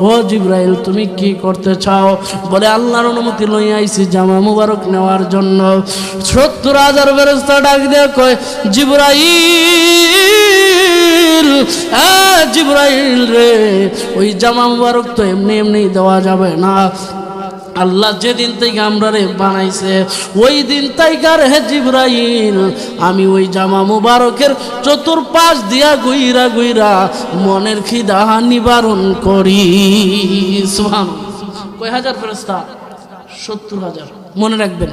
ও জিবরাইল তুমি কি করতে চাও? বলে আল্লাহর অনুমতি লই আইছি জামা মুবারক নেওয়ার জন্য। 70,000 ফেরেশতা ডাক দিয়ে কয় জিবরাইল, জিবরাইল রে, ওই জামা মুবারক তো এমনি এমনি দেওয়া যাবে না। আল্লাহ যেদিন থেকে আমরা রে বানাইছে ওই দিন তাইকার হে জিবরাইল আমি ওই জামা মুবারকের চতুর্পাশ দিয়া গুইরা গুইরা মনের খিদা নিবারণ করি। সুবহানাল্লাহ। কয় হাজার ফেরেশতা? 70,000। মনে রাখবেন।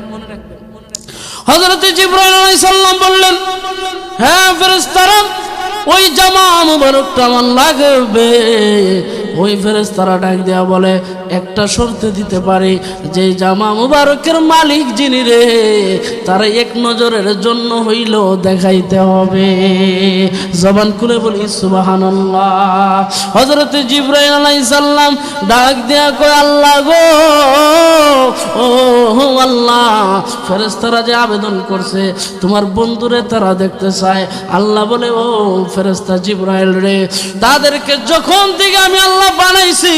হযরত জিবরাইল আলাইহিস সালাম বললেন, হ্যাঁ ফেরেশতারা, ওই জামা মুবারকটা আমার লাগবে। ওই ফেরেশতারা ডাক দেয়া বলে, একটা শর্তে দিতে পারি, যে জামা মুবারকের মালিক যিনি রে, তার এক নজরের জন্য হইল দেখাইতে হবে। জবান খুলে বলি সুবহানাল্লাহ। হযরত জিবরাইল আলাইহিস সালাম ডাক দেয়া কয়, আল্লাহ গো, ও আল্লাহ, ফেরেশতারা যে আবেদন করছে তোমার বন্ধুরে তারা দেখতে চায়। আল্লাহ বলে, ও ফেরেশতা জিবরাইল রে, তাদেরকে যখন থেকে আমি আল্লাহ বানাইছি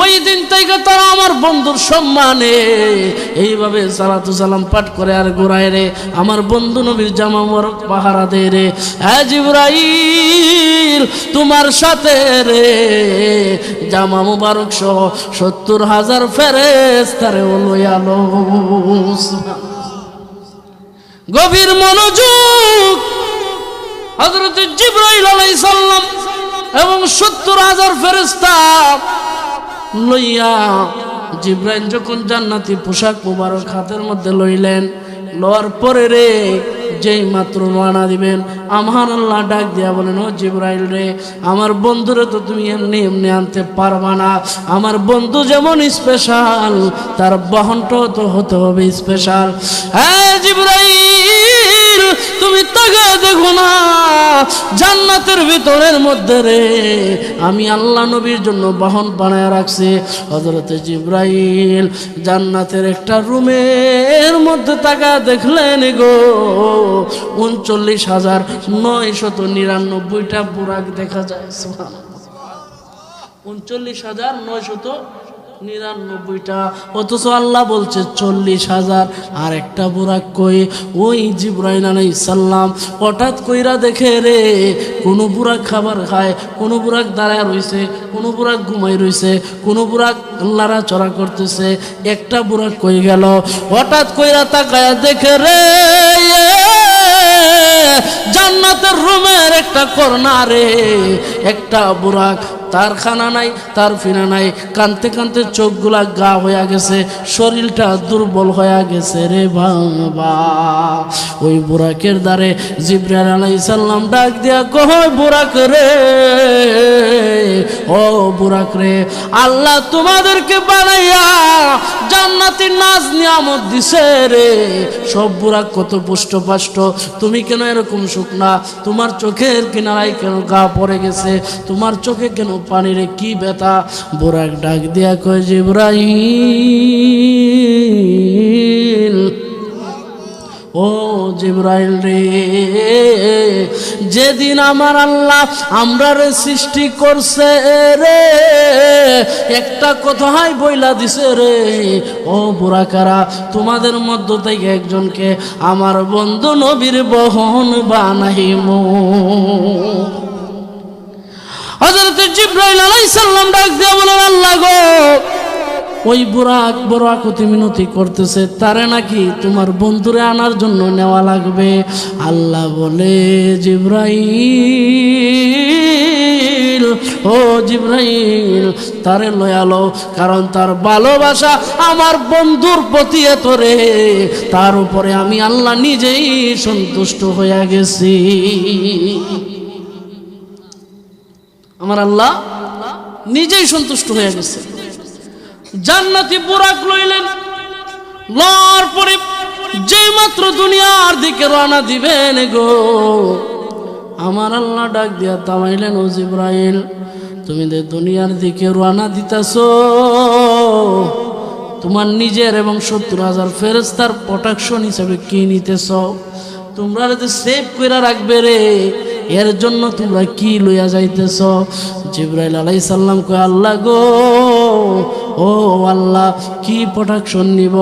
ওই দিন থেকে তারা আমার বন্ধুর সম্মানে এইভাবে সালাতু সালাম পাঠ করে আর গোড়ায় রে আমার বন্ধু নবীর জামা মুবারক পাহারা দেয় রে। হ্যাঁ জিবরাইল, তোমার সাথে রে জামা মুবারক সহ 70,000 ফেরেশতারে লইয়ালো। গভীর মনোযোগ। হযরত জিবরাইল আলাইহিস সালাম এবং 70,000 ফেরেশতা লইয়া জিবরাইল যখন জান্নাতি পোশাক মুবারক হাতের মধ্যে লইলেন, লওয়ার পরে রে যেই মাত্র রওনা দিবেন আমার আল্লাহ ডাক দিয়া বলেন, ও জিবরাইল রে, আমার বন্ধুরে তো তুমি এমনি এমনি আনতে পারবা না। আমার বন্ধু যেমন স্পেশাল তার বহনটাও তো হতে হবে স্পেশাল। হ্যাঁ জিবরাইল, তুমি তাকে দেখো না, জান্নাতের ভিতরের মধ্যে রে আমি আল্লাহ নবীর জন্য বাহন বানায় রাখছি। হযরত জিবরাইল জান্নাতের একটা রুমের মধ্যে তাকা দেখলেন গো, 39,999টা বুরাক দেখা যায়। সুবহানাল্লাহ। 39,999টা, অথচ আল্লাহ বলছে 40,000। আর একটা বুরাক কই? ওই জিবরাইল আলাইহিস সালাম হঠাৎ কইরা দেখে রে, কোন বুরাক খাবার খায়, কোন বুরাক দাঁড়ায় রইছে, কোন বুরাক ঘুমাই রইছে, কোন বুরাক লড়াচড়া করতেছে। একটা বুরাক কই গেল? হঠাৎ কইরা তাকায়া দেখে রে, জান্নাতের রুমের একটা কর্নারে একটা বুরাক, তার খানা নাই, তার ফিনা নাই, কানতে কানতে চোখগুলা গা হয়ে গেছে, শরীরটা দুর্বল হয়ে গেছে রে বাবা। ওই বুরাকের দ্বারে জিবরাইল আলাইহিস সালাম ডাক দিয়া কয়, বুরাক রে, ও বুরাক রে, আল্লাহ তোমাদেরকে বানাইয়া জান্নাতি নাজ নিয়ামত দিছে রে। সব বুরাক কত পুষ্টপাষ্ট, তুমি কেন এরকম শুকনা? তোমার চোখের কিনারায় কেন গা পড়ে গেছে? তোমার চোখে কেন পানি রে? কি ব্যথা? বুরাক ডাক দিয়া কয়, জিবরাইল, ও জিবরাইল রে, যেদিন আমার আল্লাহ আমরা রে সৃষ্টি করছে রে, একটা কথাই বইলা দিছে রে, ও বুরাকারা, তোমাদের মধ্য থেকে একজনকে আমার বন্ধু নবীর বহন বানাইমু। হযরত জিবরাইল আলাইহিস সালাম ডাক দিয়া বলেন, আল্লাহ গো, ওই বুরাক বড় আকুতি মিনতি করতেছে, তারে নাকি তোমার বন্ধুরে আনার জন্য নেওয়া লাগবে। আল্লাহ বলে, জিবরাইল, ও জিবরাইল, তারে লয়ালো, কারণ তার ভালোবাসা আমার বন্ধুর প্রতি এত রে, তার উপরে আমি আল্লাহ নিজেই সন্তুষ্ট হয়ে গেছি। আমার আল্লাহ নিজেই সন্তুষ্ট হয়ে গেছে। জান্নাতি বুরাক লইলেন, লওয়ার পরে যেই মাত্র দুনিয়ার দিকে রওনা দিবেন গো, আমার আল্লাহ ডাক দিয়া থামাইলেন, ও জিবরাইল তুমি যে দুনিয়ার দিকে রওনা দিতেছো, তোমার নিজের এবং 70,000 ফেরেশতার প্রোটেকশন হিসেবে কি নিতেছ? তোমরা যে সেভ করে রাখবে রে, এর জন্য তোমরা কি লইয়া যাইতেছ? জিবরাইল আলাইহিস সালাম কয়, আল্লাহ গো, ও আল্লাহ কি প্রোটেকশন নিব?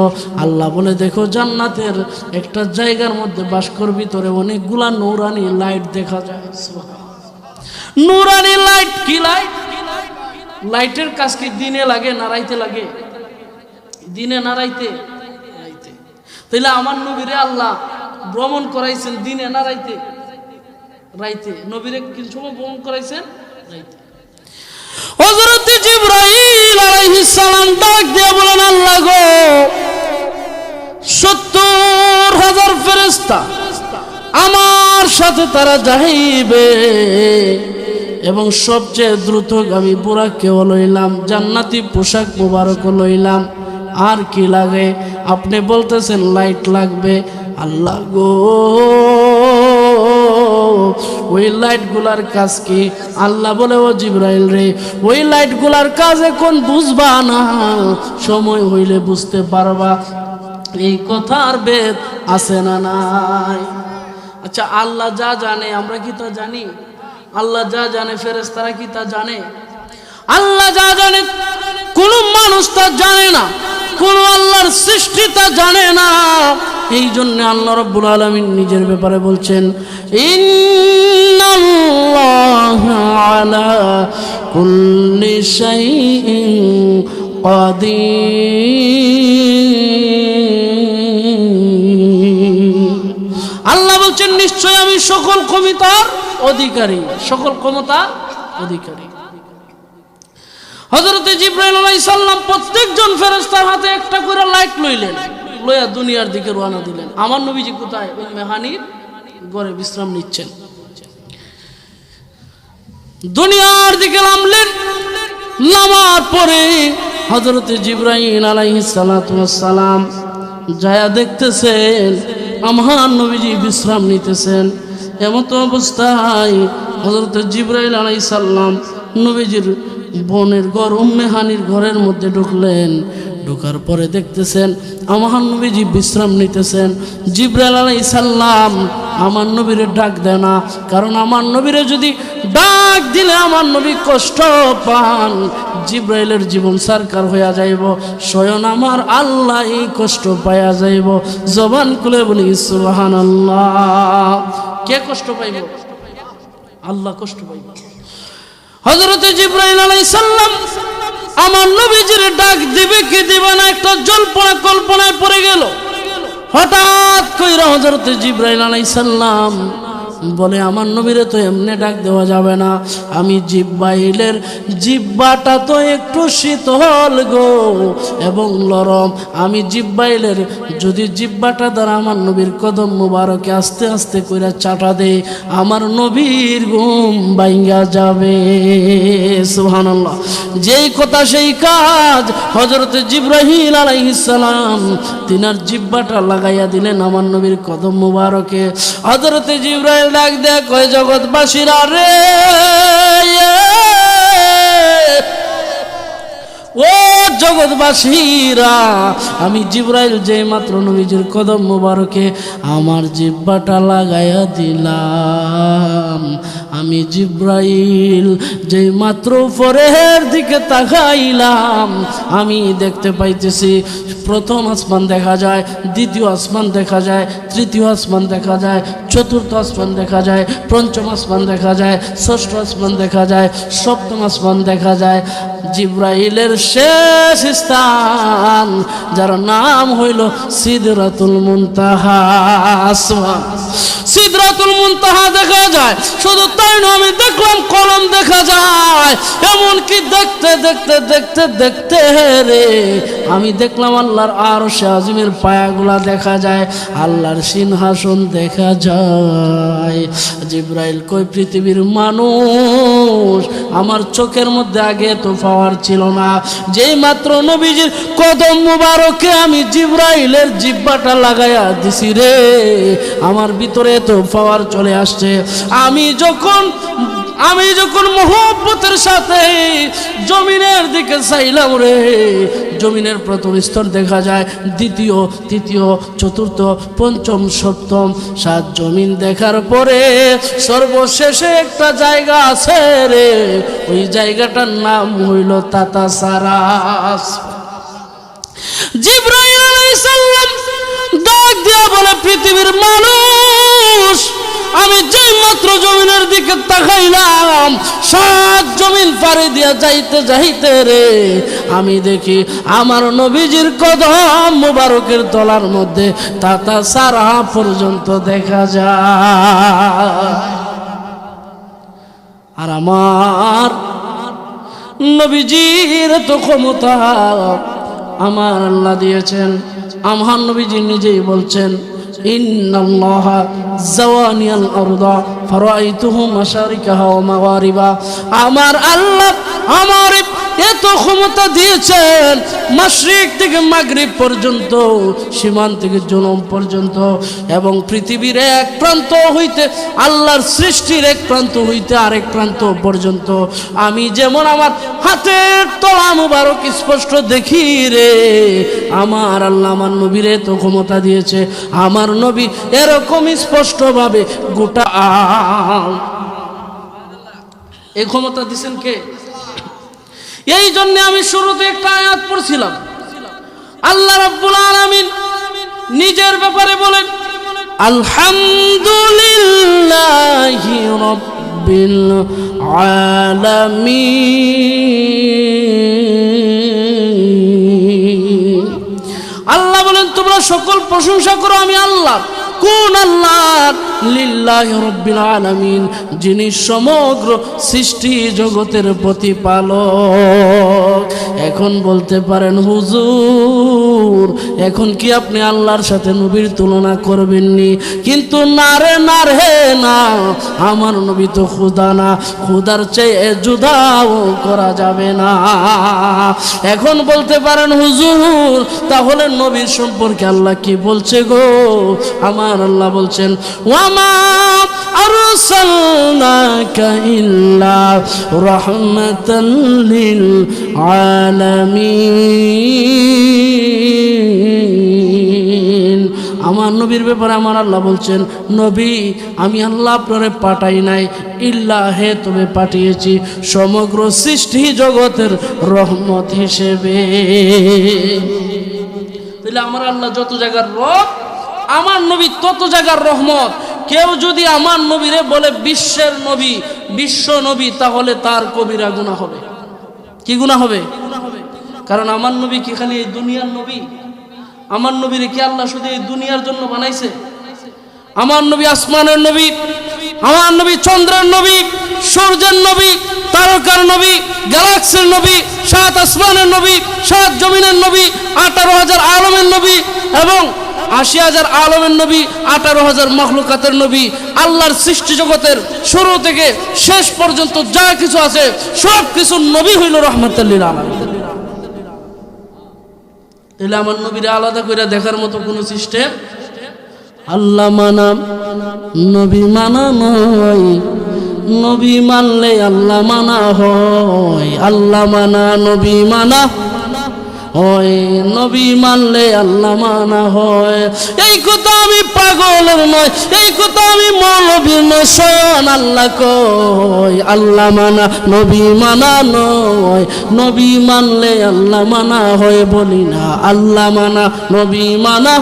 আল্লাহ বলে, দেখো জান্নাতের একটা জায়গার মধ্যে বাস্কর ভিতরে অনেকগুলা নূরানি লাইট দেখা যায়। নূরানি লাইট। কি লাইট? লাইটের কাজ কি দিনে লাগে না রাইতে লাগে? দিনে না রাইতে? রাইতে। তাইলে আমার নবীরে আল্লাহ ভ্রমণ করাইছেন দিনে না রাইতে? রাইতে। নবীরে কোন সময় ভ্রমণ করাইছেন? রাইতে। হযরত জিবরাইল আলাইহিস সালাম ডাক দিয়ে বলেন, আল্লাহ গো, 70,000 ফেরেশতা আমার সাথে তারা যাইবে এবং সবচেয়ে দ্রুতগামী বুরাককেও লইলাম, জান্নাতি পোশাক মুবারক লইলাম। আর কি লাগে? আপনি বলতেছেন লাইট লাগবে। আল্লাহ গো, ওই লাইটগুলার কাজ কি? আল্লাহ বলে, ও জিবরাইল রে, ওই লাইটগুলার কাজ এখন বুঝবা না, সময় হইলে বুঝতে পারবা। এই কথার ভেদ আছে না নাই? আচ্ছা, আল্লাহ যা জানে আমরা কি তা জানি? আল্লাহ যা জানে ফেরেশতারা কি তা জানে? আল্লাহ যা জানে কোন মানুষ তা জানে না, কোন আল্লাহর সৃষ্টি তা জানে না। এই জন্য আল্লাহ রাব্বুল আলামিন নিজের ব্যাপারে বলছেন, ইন্নাল্লাহা আলা কুল্লি শাইইন কাদির। আল্লাহ বলছেন, নিশ্চয় আমি সকল ক্ষমতার অধিকারী, সকল ক্ষমতার অধিকারী। হযরত জিবরাইল আলাইহিস সালাম প্রত্যেকজন ফেরেশতার হাতে একটা করে লাইট লইলেন, লইয়া দুনিয়ার দিকে রওনা দিলেন। আমার নবীজি কোথায়? ওই মেহানির ঘরে বিশ্রাম নিচ্ছেন। দুনিয়ার দিকে নামলেন। নামার পরে হযরত জিবরাইল আলাইহিস সালাতু ওয়াস সালাম যায়া দেখতেছেন আমার নবীজি বিশ্রাম নিতেছেন। এমত অবস্থায় হযরত জিবরাইল আলাইহিস সালাম নবীজির বোনের ঘর উম্মে হানির ঘরের মধ্যে ঢুকলেন। ঢোকার পরে দেখতেছেন আমার নবীজি বিশ্রাম নিতেছেন। জিবরাইল আলাইহিস সালাম আমার নবীরে ডাক দেয় না, কারণ আমার নবীরে যদি ডাক দিলে আমার নবী কষ্ট পান, জিবরাইলের জীবন সারকার হইয়া যাইব, স্বয়ং আমার আল্লাহ এই কষ্ট পাইয়া যাইব। জবান খুলে বলি সুবহানাল্লাহ। কে কষ্ট পাইব? আল্লাহ কষ্ট পাইব। হযরত জিবরাইল আলাইহিস সালাম আমার নবীজির ডাক দিবে কি দিবে না একটা জল্পনা কল্পনায় পড়ে গেল। হঠাৎ কইরা হযরত জিবরাইল আলাইহিস সালাম বলে, আমার নবীরে তো এমনি ডাক দেওয়া যাবে না, আমি জিব্রাইলের জিব্বাটা তো একটু শীতল গো এবং নরম, আমি জিব্রাইলের যদি জিব্বাটা দ্বারা আমার নবীর কদম মুবারকে আস্তে আস্তে কইরা চাটা দে, আমার নবীর ঘুম ভাঙ্গা যাবে। সুবহানাল্লাহ। যেই কথা সেই কাজ। হযরত জিবরাইল আলাইহিস সালাম তিনার জিব্বাটা লাগাইয়া দিলেন আমার নবীর কদম মুবারকে। হযরত জিবরাইল ডাক দেয়া কয়, জগৎবাসীরা রে, ও জগৎবাসীরা, আমি জিবরাইল যে মাত্র নবীজির কদম মুবারকে আমার জিব্বাটা লাগাইয়া দিলাম, আমি জিবরাইল যে মাত্র পরের দিকে তাকাইলাম, আমি দেখতে পাইতেছি প্রথম আসমান দেখা যায়, দ্বিতীয় আসমান দেখা যায়, তৃতীয় আসমান দেখা যায়, চতুর্থ আসমান দেখা যায়, পঞ্চম আসমান দেখা যায়, ষষ্ঠ আসমান দেখা যায়, সপ্তম আসমান দেখা যায়। জিবরাইলের শেষ স্থান যার নাম হইল সিদরাতুল মুনতাহা। সিদরাতুল মুনতাহা দেখা যায়। শুধু তাই নয়, আমি দেখলাম কলম দেখা যায়। যায়। এমনকি দেখতে দেখতে দেখতে দেখতে রে আমি দেখলাম আল্লাহর আরশে আজিমের পায়াগুলা দেখা যায়, আল্লাহর সিংহাসন দেখা যায়। জিবরাইল কই পৃথিবীর মানুষ, আমার চোখের মধ্যে আগে তো পাওয়ার ছিল না, যেই মাত্র নবীজির কদম মুবারকে আমি জিবরাইলের জিহ্বাটা লাগাইয়া দিছি রে, আমার ভিতরে তো পাওয়ার চলে আসছে। আমি যখন মোহব্বতের সাথে জমিনের দিকে চাইলাম রে, জমিনের প্রথম স্তর দেখা যায়, দ্বিতীয়, তৃতীয়, চতুর্থ, পঞ্চম, সপ্তম, 7 জমিন দেখার পরে সর্বশেষে একটা জায়গা আছে রে, ওই জায়গাটার নাম হইল তাতাসারাস। জিবরাইল আলাইহিস সালাম ডাক দিয়া বলে, পৃথিবীর মানুষ, আমি যেই মাত্র জমিনের দিকে তাকাইলাম, 7 জমিন পাড়ি দিয়া যাইতে যাইতে রে আমি দেখি আমার নবীজির কদম মুবারকের তলার মধ্যে তাতাসারা পর্যন্ত দেখা যায়। আর আমার নবীজির তো ক্ষমতা আমার আল্লাহ দিয়েছেন। আমার নবীজি নিজেই বলছেন, ইন্নাল্লাহা জাওয়ানিয়াল আরদা ফারাআইতুহু মাশারিকাহা ওয়া মাগারিবা। আমার আল্লাহ আমার এত ক্ষমতা দিয়েছেন, মাশরিক থেকে মাগরিব পর্যন্ত, সীমান থেকে জনম পর্যন্ত, এবং পৃথিবীর এক প্রান্ত হইতে আল্লাহর সৃষ্টির এক প্রান্ত হইতে আরেক প্রান্ত পর্যন্ত আমি যেমন আমার হাতের তলা মুবারক স্পষ্ট দেখি রে, আমার আল্লাহ আমার নবীর এত ক্ষমতা দিয়েছে। আমার নবী এরকম স্পষ্টভাবে গোটা এই ক্ষমতা দিয়েছেন কে? এই জন্য আমি শুরুতে একটা আয়াত পড়ছিলাম, আল্লাহ রাব্বুল আলামিন নিজের ব্যাপারে বলেন, আলহামদুলিল্লাহি রাব্বিল আলামিন। আল্লাহ বলেন, তোমরা সকল প্রশংসা করো আমি আল্লাহ। কোন আল্লাহ? লিল্লাহি রাব্বিল আলামিন, যিনি সমগ্র সৃষ্টি জগতের প্রতিপালক। এখন বলতে পারেন, হুজুর এখন কি আপনি আল্লাহর সাথে নবীর তুলনা করবেননি? কিন্তু না রে না রে না, আমার নবী তো খুদা না, খুদার চেয়ে জুদাও করা যাবে না। এখন বলতে পারেন, হুজুর তাহলে নবীর সম্পর্কে আল্লাহ কি বলছে গো? আমার আল্লাহ বলছেন, ওয়ামা আরসালনাকা ইল্লা রাহমাতাল লিল আলামিন। আমার নবীর ব্যাপারে আমার আল্লাহ বলছেন, নবী আমি আল্লাহ আপনারে পাঠাই নাই, ইল্লা হে তবে পাঠিয়েছি সমগ্র সৃষ্টি জগতের রহমত হিসেবে। তাহলে আমার আল্লাহ যত জায়গার রব, আমার নবী তত জায়গার রহমত। কেউ যদি আমার নবীরে বলে বিশ্বের নবী, বিশ্ব নবী, তাহলে তার কবিরা গুনাহ হবে। কি গুনাহ হবে? কারণ আমার নবী কি খালি এই দুনিয়ার নবী? আমার নবীরে কি আল্লাহ শুধু এই দুনিয়ার জন্য বানাইছে? আমার নবী আসমানের নবী, আমার নবী চন্দ্রের নবী, সূর্যের নবী, তারকার নবী, গ্যালাক্সির নবী, 7 আসমানের নবী, 7 জমিনের নবী, 18,000 আলমের নবী এবং 80,000 আলমের নবী, 18,000 মাখলুকাতের নবী। আল্লাহর সৃষ্টি জগতের শুরু থেকে শেষ পর্যন্ত যা কিছু আছে সব কিছু নবী হইল রহমাতুল লিল আলামিন। তাহলে আমার নবীরে আলাদা করে দেখার মতো কোনো সিস্টেম আল্লাহ মানা নবী মানা নয়। নবী মানলে আল্লাহ মানা হয়, আল্লাহ মানা নবী মানা হয়, নবী মানলে আল্লাহ মানা হয়। এই কথা আমি পাগলের নয়, এই কথা আমি মৌলবীর নয়, স্বয়ং আল্লাহ কয় আল্লাহ মানা নবী মানা নয়। নবী মানলে আল্লাহ মানা হয়, বলি না আল্লাহ মানা নবী মানা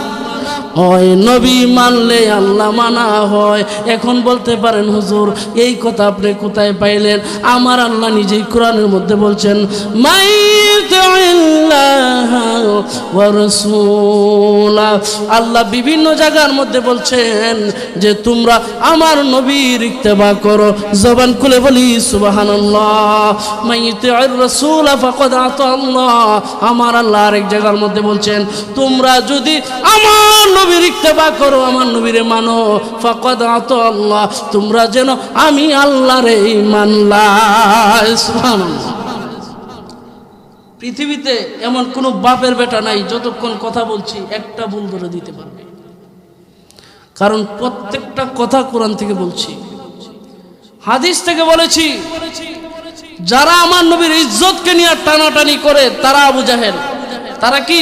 হয়, নবী মানলে আল্লাহ মানা হয়। এখন বলতে পারেন, হুজুর এই কথা আপনি কোথায় পাইলেন? আমার আল্লাহ নিজেই কোরআনের মধ্যে বলছেন, মাই ইউতিউল্লাহা ওয়া রাসূলা। আল্লাহ বিভিন্ন জায়গার মধ্যে বলছেন যে তোমরা আমার নবীর ইত্তেবা করো। জবান খুলে বলি সুবহানাল্লাহ। মান ইউতিউর রাসূলা ফাকাদ আতা আল্লাহ। আমার আল্লাহ আরেক জায়গার মধ্যে বলছেন তোমরা যদি আমার নবীর ইত্তেবা করো, আমার নবীরে মানো, ফাকাদ আতা আল্লাহ, তোমরা যেন আমি আল্লাহরে মানলা। সুবহানাল্লাহ। পৃথিবীতে এমন কোন বাপের বেটা নাই যতক্ষণ কথা বলছি একটা ভুল ধরে দিতে পারবে, কারণ প্রত্যেকটা কথা কোরআন থেকে বলছি, হাদিস থেকে বলেছি। যারা আমার নবীর ইজ্জতকে নিয়ে টানাটানি করে তারা আবু জাহেল। তারা কি?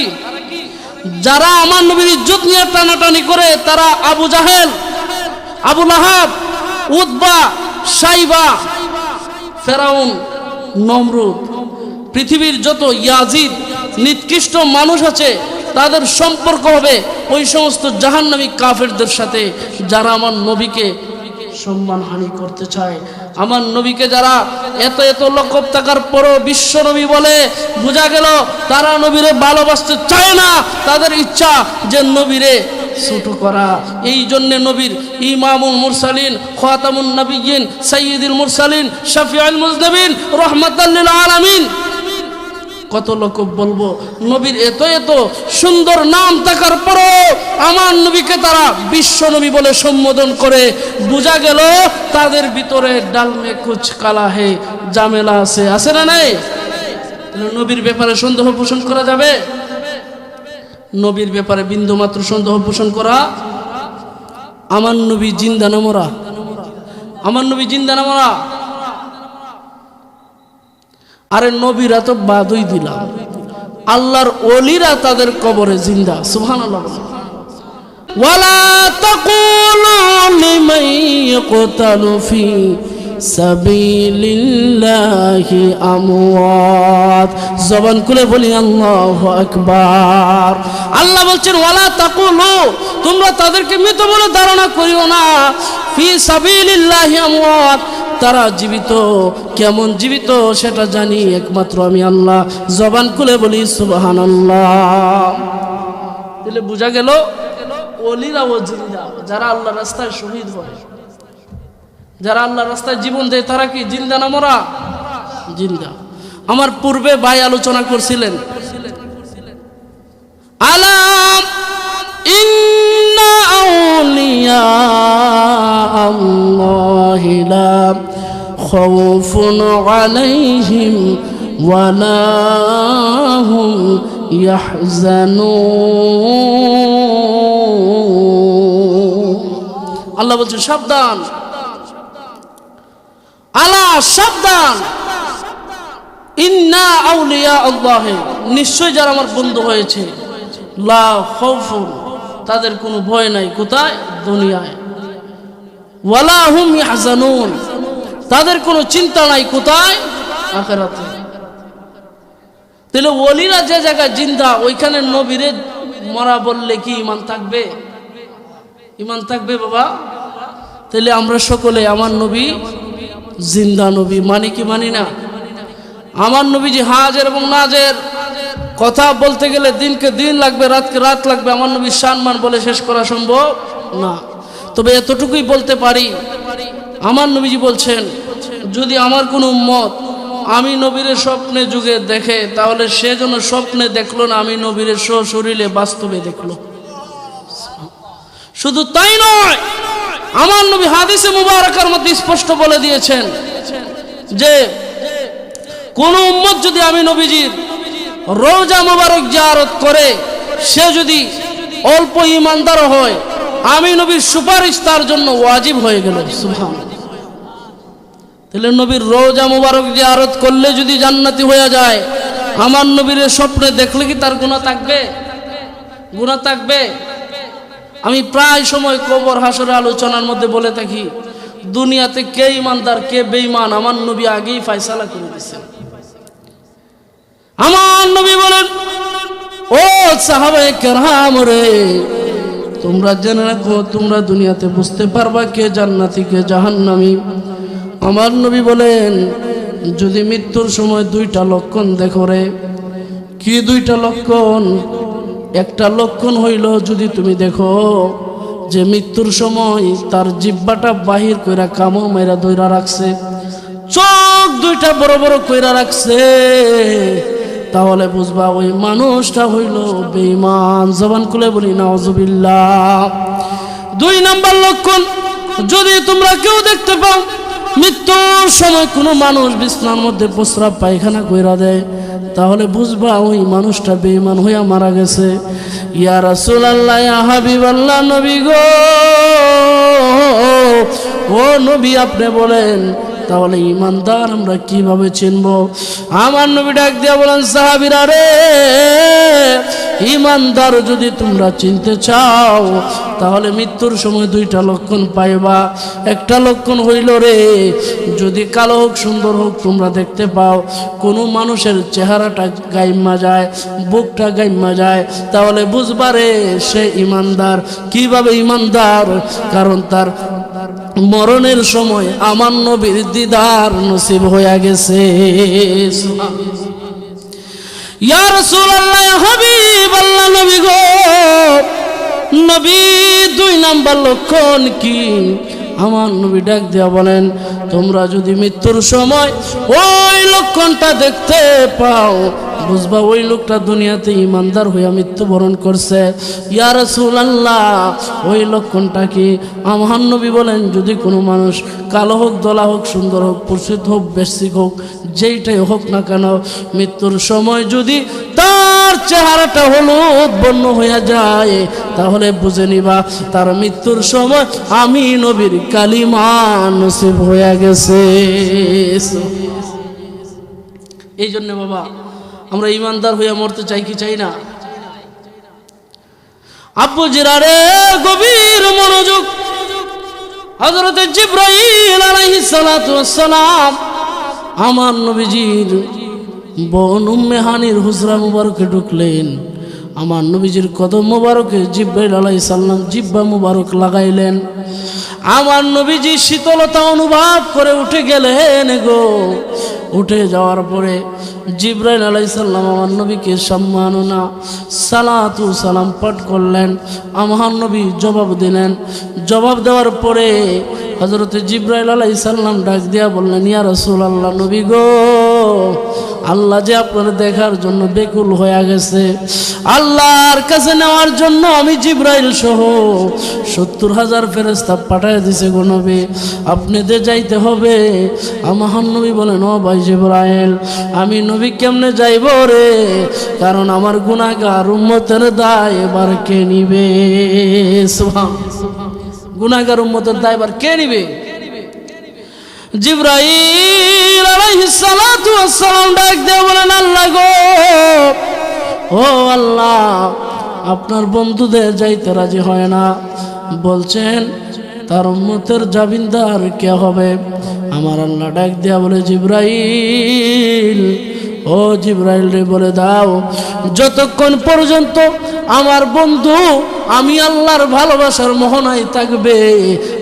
যারা আমার নবীর ইজ্জত নিয়ে টানাটানি করে তারা আবু জাহেল, আবু লাহাব, উতবা, সাইবা, ফেরাউন, নমরুদ। পৃথিবীর যত ইয়াজিদ নিকৃষ্ট মানুষ আছে তাদের সম্পর্ক হবে ওই সমস্ত জাহান্নামী কাফেরদের সাথে যারা আমার নবীকে সম্মানহানি করতে চায়। আমার নবীকে যারা এত এত লকব থাকার পরও বিশ্ব নবী বলে, বোঝা গেল তারা নবীরে ভালোবাসতে চায় না, তাদের ইচ্ছা যে নবীরে ছোট করা। এই জন্যে নবীর ইমামুল মুরসালিন, খাতামুন নবিয়্যিন, সাইয়্যিদুল মুরসালিন, শাফিউল মুজনিবিন, রাহমাতাল লিল আলামিন, কত লকব বলবো। নবীর এত এত সুন্দর নাম থাকার পরও আমার নবীকে তারা বিশ্ব নবী বলে সম্বোধন করে। বোঝা গেল তাদের ভিতরে ডালমে কুচ কালা হে, ঝামেলা আছে। আছে না নাই? নবীর ব্যাপারে সন্দেহ পোষণ করা যাবে? নবীর ব্যাপারে বিন্দু মাত্র সন্দেহ পোষণ করা? আমার নবী জিন্দা না মরা? আমার নবী জিন্দা না মরা? আরে নবীরা তো বাদই দিলাম, আল্লাহর ওলিরা তাদের কবরে জিন্দা। সুবহানাল্লাহ। ওয়ালা তাকুলু লিমান ইয়াকতালু ফি সাবিলিল্লাহি আমওয়াত। জবান খুলে বলি আল্লাহু আকবার। আল্লাহ বলছেন ওয়ালা তাকুলু, তোমরা তাদেরকে মৃত বলে ধারণা করিও না। ফি সাবিলিল্লাহি আমওয়াত, তারা জীবিত। কেমন জীবিত সেটা জানি একমাত্র আমি আল্লাহ। জবান খুলে বলি সুবহানাল্লাহ। তাহলে বোঝা গেল ওলিরা ও জিন্দা। যারা আল্লাহর রাস্তায় শহীদ হয়, যারা আল্লাহর রাস্তায় জীবন দেয়, তারা কি জিন্দা না মরা? জিন্দা। আমার পূর্বে ভাই আলোচনা করছিলেন, আলাম ইন্না আউলিয়া আল্লাহি লা খাউফুন আলাইহিম ওয়ালা হুম ইয়াহজানুন। আল্লাহ বলছেন সাবধান, আলা সাবধান, ইন্না আউলিয়া আল্লাহ, নিশ্চয় যারা আমার বন্ধু হয়েছে, লা খাউফুন, তাদের কোনো ভয় নাই। কোথায়? দুনিয়ায়। ওয়ালা হুম ইয়াহজানুন, তাদের কোনো চিন্তা নাই। কোথায়? আখিরাতে। তাহলে ওলিরা যে জায়গায় জিন্দা, ওইখানে নবীরে মরা বললে কি ঈমান থাকবে? ঈমান থাকবে বাবা? তাহলে আমরা সকলে আমার নবী জিন্দা নবী মানি কি মানি না? আমার নবীজি হাজের এবং নাজের কথা বলতে গেলে দিনকে দিন লাগবে, রাতকে রাত লাগবে। আমার নবীর সম্মান বলে শেষ করা সম্ভব না। তবে এতটুকুই বলতে পারি, আমার নবীজি বলছেন যদি আমার কোনো উম্মত আমি নবীরে স্বপ্নে যুগে দেখে, তাহলে সে যেন স্বপ্নে দেখলো না, আমি নবীরে সশরীরে বাস্তবে দেখলো। শুধু তাই নয়, আমার নবী হাদিসে মুবারাকার মধ্যে স্পষ্ট বলে দিয়েছেন যে কোন উম্মত যদি আমি নবীজির রওজা মুবারক জিয়ারত করে, সে যদি অল্প ঈমানদার হয়, আমি নবীর সুপারিশ তার জন্য ওয়াজিব হয়ে গেল। সুবহানাল্লাহ। তাহলে নবীর রওজা মুবারক জিয়ারত করলে যদি জান্নাতি হয়ে যায়, আমার নবীর স্বপ্নে দেখলে কি তার গুনাহ থাকবে? গুনাহ থাকবে? আমি প্রায় সময় কবর হাসরের আলোচনার মধ্যে বলে থাকি, দুনিয়াতে কে ঈমানদার কে বেঈমান আমার নবী আগেই ফয়সালা করে দিয়েছেন। আমার নবী বলেন, ও সাহাবায়ে কেরাম রে, তোমরা জেনে রাখো, তোমরা দুনিয়াতে বুঝতে পারবা কে জান্নাতি কে জাহান্নামী। আমার নবী বলেন, যদি মৃত্যুর সময় দুইটা লক্ষণ দেখো রে, কি দুইটা লক্ষণ? একটা লক্ষণ হইল যদি তুমি দেখো যে মৃত্যুর সময় তার জিহ্বাটা বাহির কইরা কামড় মাইরা ধইরা রাখছে, চোখ দুইটা বড় বড় কইরা রাখছে, তাহলে বুঝবা ওই মানুষটা হইল বেঈমান। জবান খুলে বলি নাউজুবিল্লাহ। 2 নাম্বার লক্ষণ, যদি তোমরা কেউ দেখতে পাও মৃত্যুর সময় কোনো মানুষ বিছনার মধ্যে প্রস্রাব পায়খানা কইরা দেয়, তাহলে বুঝবা ওই মানুষটা বেঈমান হইয়া মারা গেছে। ইয়া রাসূলুল্লাহ, ইয়া হাবিবাল্লাহ, নবী গো, ও নবী আপনি বলেন তাহলে ইমানদার আমরা কিভাবে চিনব? আমার নবী ডাক দিয়া বলেন, সাহাবীরা রে, ইমানদার যদি তোমরা চিনতে চাও তাহলে মৃত্যুর সময় 2টা লক্ষণ পাইবা। একটা লক্ষণ হইল রে, যদি কালো হোক সুন্দর হোক তোমরা দেখতে পাও কোনো মানুষের চেহারাটা গাইমা যায়, বুকটা গাইমা যায়, তাহলে বুঝবা রে সে ইমানদার। কিভাবে ইমানদার? কারণ তার মরণের সময় আমার নবীর দিদার নসিব হইয়া গেছে। ইয়া রাসূলুল্লাহ, ইয়া হাবিবাল্লাহ, নবী গো, নবী 2 নাম্বার লক্ষণ কি? আমার নবী ডাক দিয়া বলেন, তোমরা যদি মৃত্যুর সময় ওই লক্ষণটা দেখতে পাও বুঝবা ওই লোকটা দুনিয়াতে ইমানদার হইয়া মৃত্যুবরণ করছে। ইয়া রাসূলুল্লাহ, ওই লক্ষণটা কি? আমার নবী বলেন, যদি কোনো মানুষ কালো হোক, দলা হোক, সুন্দর হোক, পুরুষ হোক, বেশিক হোক, যেইটাই হোক না কেন, মৃত্যুর সময় যদি তার চেহারাটা হলুদ বর্ণ হইয়া যায় তাহলে বুঝে নিবা তার মৃত্যুর সময় আমি নবীর কালিমা নসিব হইয়া গেছে। এই জন্য বাবা আমরা ইমানদার হইয়া মরতে চাই কি চাই না? আব্বু জিরারে গভীর মনোযোগ। হযরত জিবরাইল আলাইহিস সালাতু ওয়াস সালাম আমার নবীজির বোন উম্মে হানির হুজরা মুবারকে ঢুকলেন। আমার নবীজির কদম মুবারকে জিবরাইল আলাইহিস সালাম জিহ্বা মুবারক লাগাইলেন। আমার নবীজি শীতলতা অনুভব করে উঠে গেলেন গো। উঠে যাওয়ার পরে জিবরাইল আলাইহিস সালাম আমার নবীকে সম্মাননা সালাতু সালাম পাঠ করলেন। আমার নবী জবাব দিলেন। জবাব দেওয়ার পরে হযরত জিবরাইল আলাইহিস সালাম ডাক দিয়া বললেন, ইয়া রাসূলুল্লাহ, নবী গো, আল্লাহ যে আপনার দেখার জন্য বেকুল হয়ে গেছে। আল্লাহর কাছে নেওয়ার জন্য আমি জিবরাইল সহ 70,000 ফেরেশতা পাঠিয়ে দিয়েছে গো নবী, আপনাদের যাইতে হবে। আমার নবী বলেন, ও ভাই জিবরাইল, আমি নবী কেমনে যাইব রে? কারণ আমার গুনাহগার উম্মতের দায় এবার কে নিবে? গুনাহগার উম্মতের দায় এবার কে নিবে? জিবরাইল আলাইহিস সালাতু ওয়াস সালাম ডাক দিয়ে বলেন, আল্লাহ গো, ও আল্লাহ, আপনার বন্ধুদের যাইতে রাজি হয় না, বলছেন তার উম্মতের জামিনদার কে হবে? আমার আল্লাহ ডাক দিয়া বলে, জিবরাইল, ও জিবরাইল রে বলে দাও, যতক্ষণ পর্যন্ত আমার বন্ধু আমি আল্লাহর ভালোবাসার মোহনায় থাকবে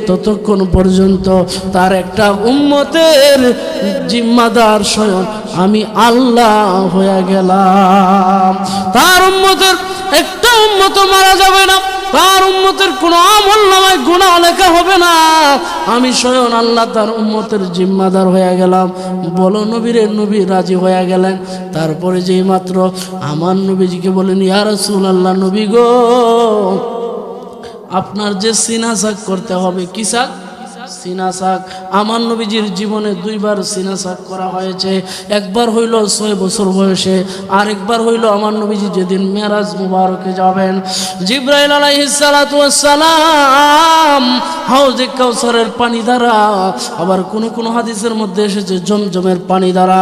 ততক্ষণ পর্যন্ত তার একটা উম্মতের জিম্মাদার স্বয়ং আমি আল্লাহ হয়ে গেলাম। তার উম্মতের একটা উম্মত মারা যাবে না, তার উম্মতের কোনো আমল নামায় গুনাহ লেখা হবে না, আমি স্বয়ং আল্লাহ তার উম্মতের জিম্মাদার হয়ে গেলাম। বলো নবীরে, নবী রাজি হয়ে গেলেন। তারপরে যেই মাত্র আমার নবীজিকে বলেন, ইয়া রাসূলুল্লাহ, নবী গো, আপনার যে সিনা সাক করতে হবে। কি সাক? সিনা সাক। আমার নবীজির জীবনে 2 বার সিনা সাক করা হয়েছে। একবার হইল 6 বছর বয়সে, আর একবার হইল আমার নবীজি যেদিন মেরাজ মুবারকে যাবেন। জিবরাইল আলাইহিস সালাতু ওয়াস সালাম হাউজে কাউসারের পানি দ্বারা, আবার কোন কোন হাদিসের মধ্যে এসেছে জমজমের পানি দ্বারা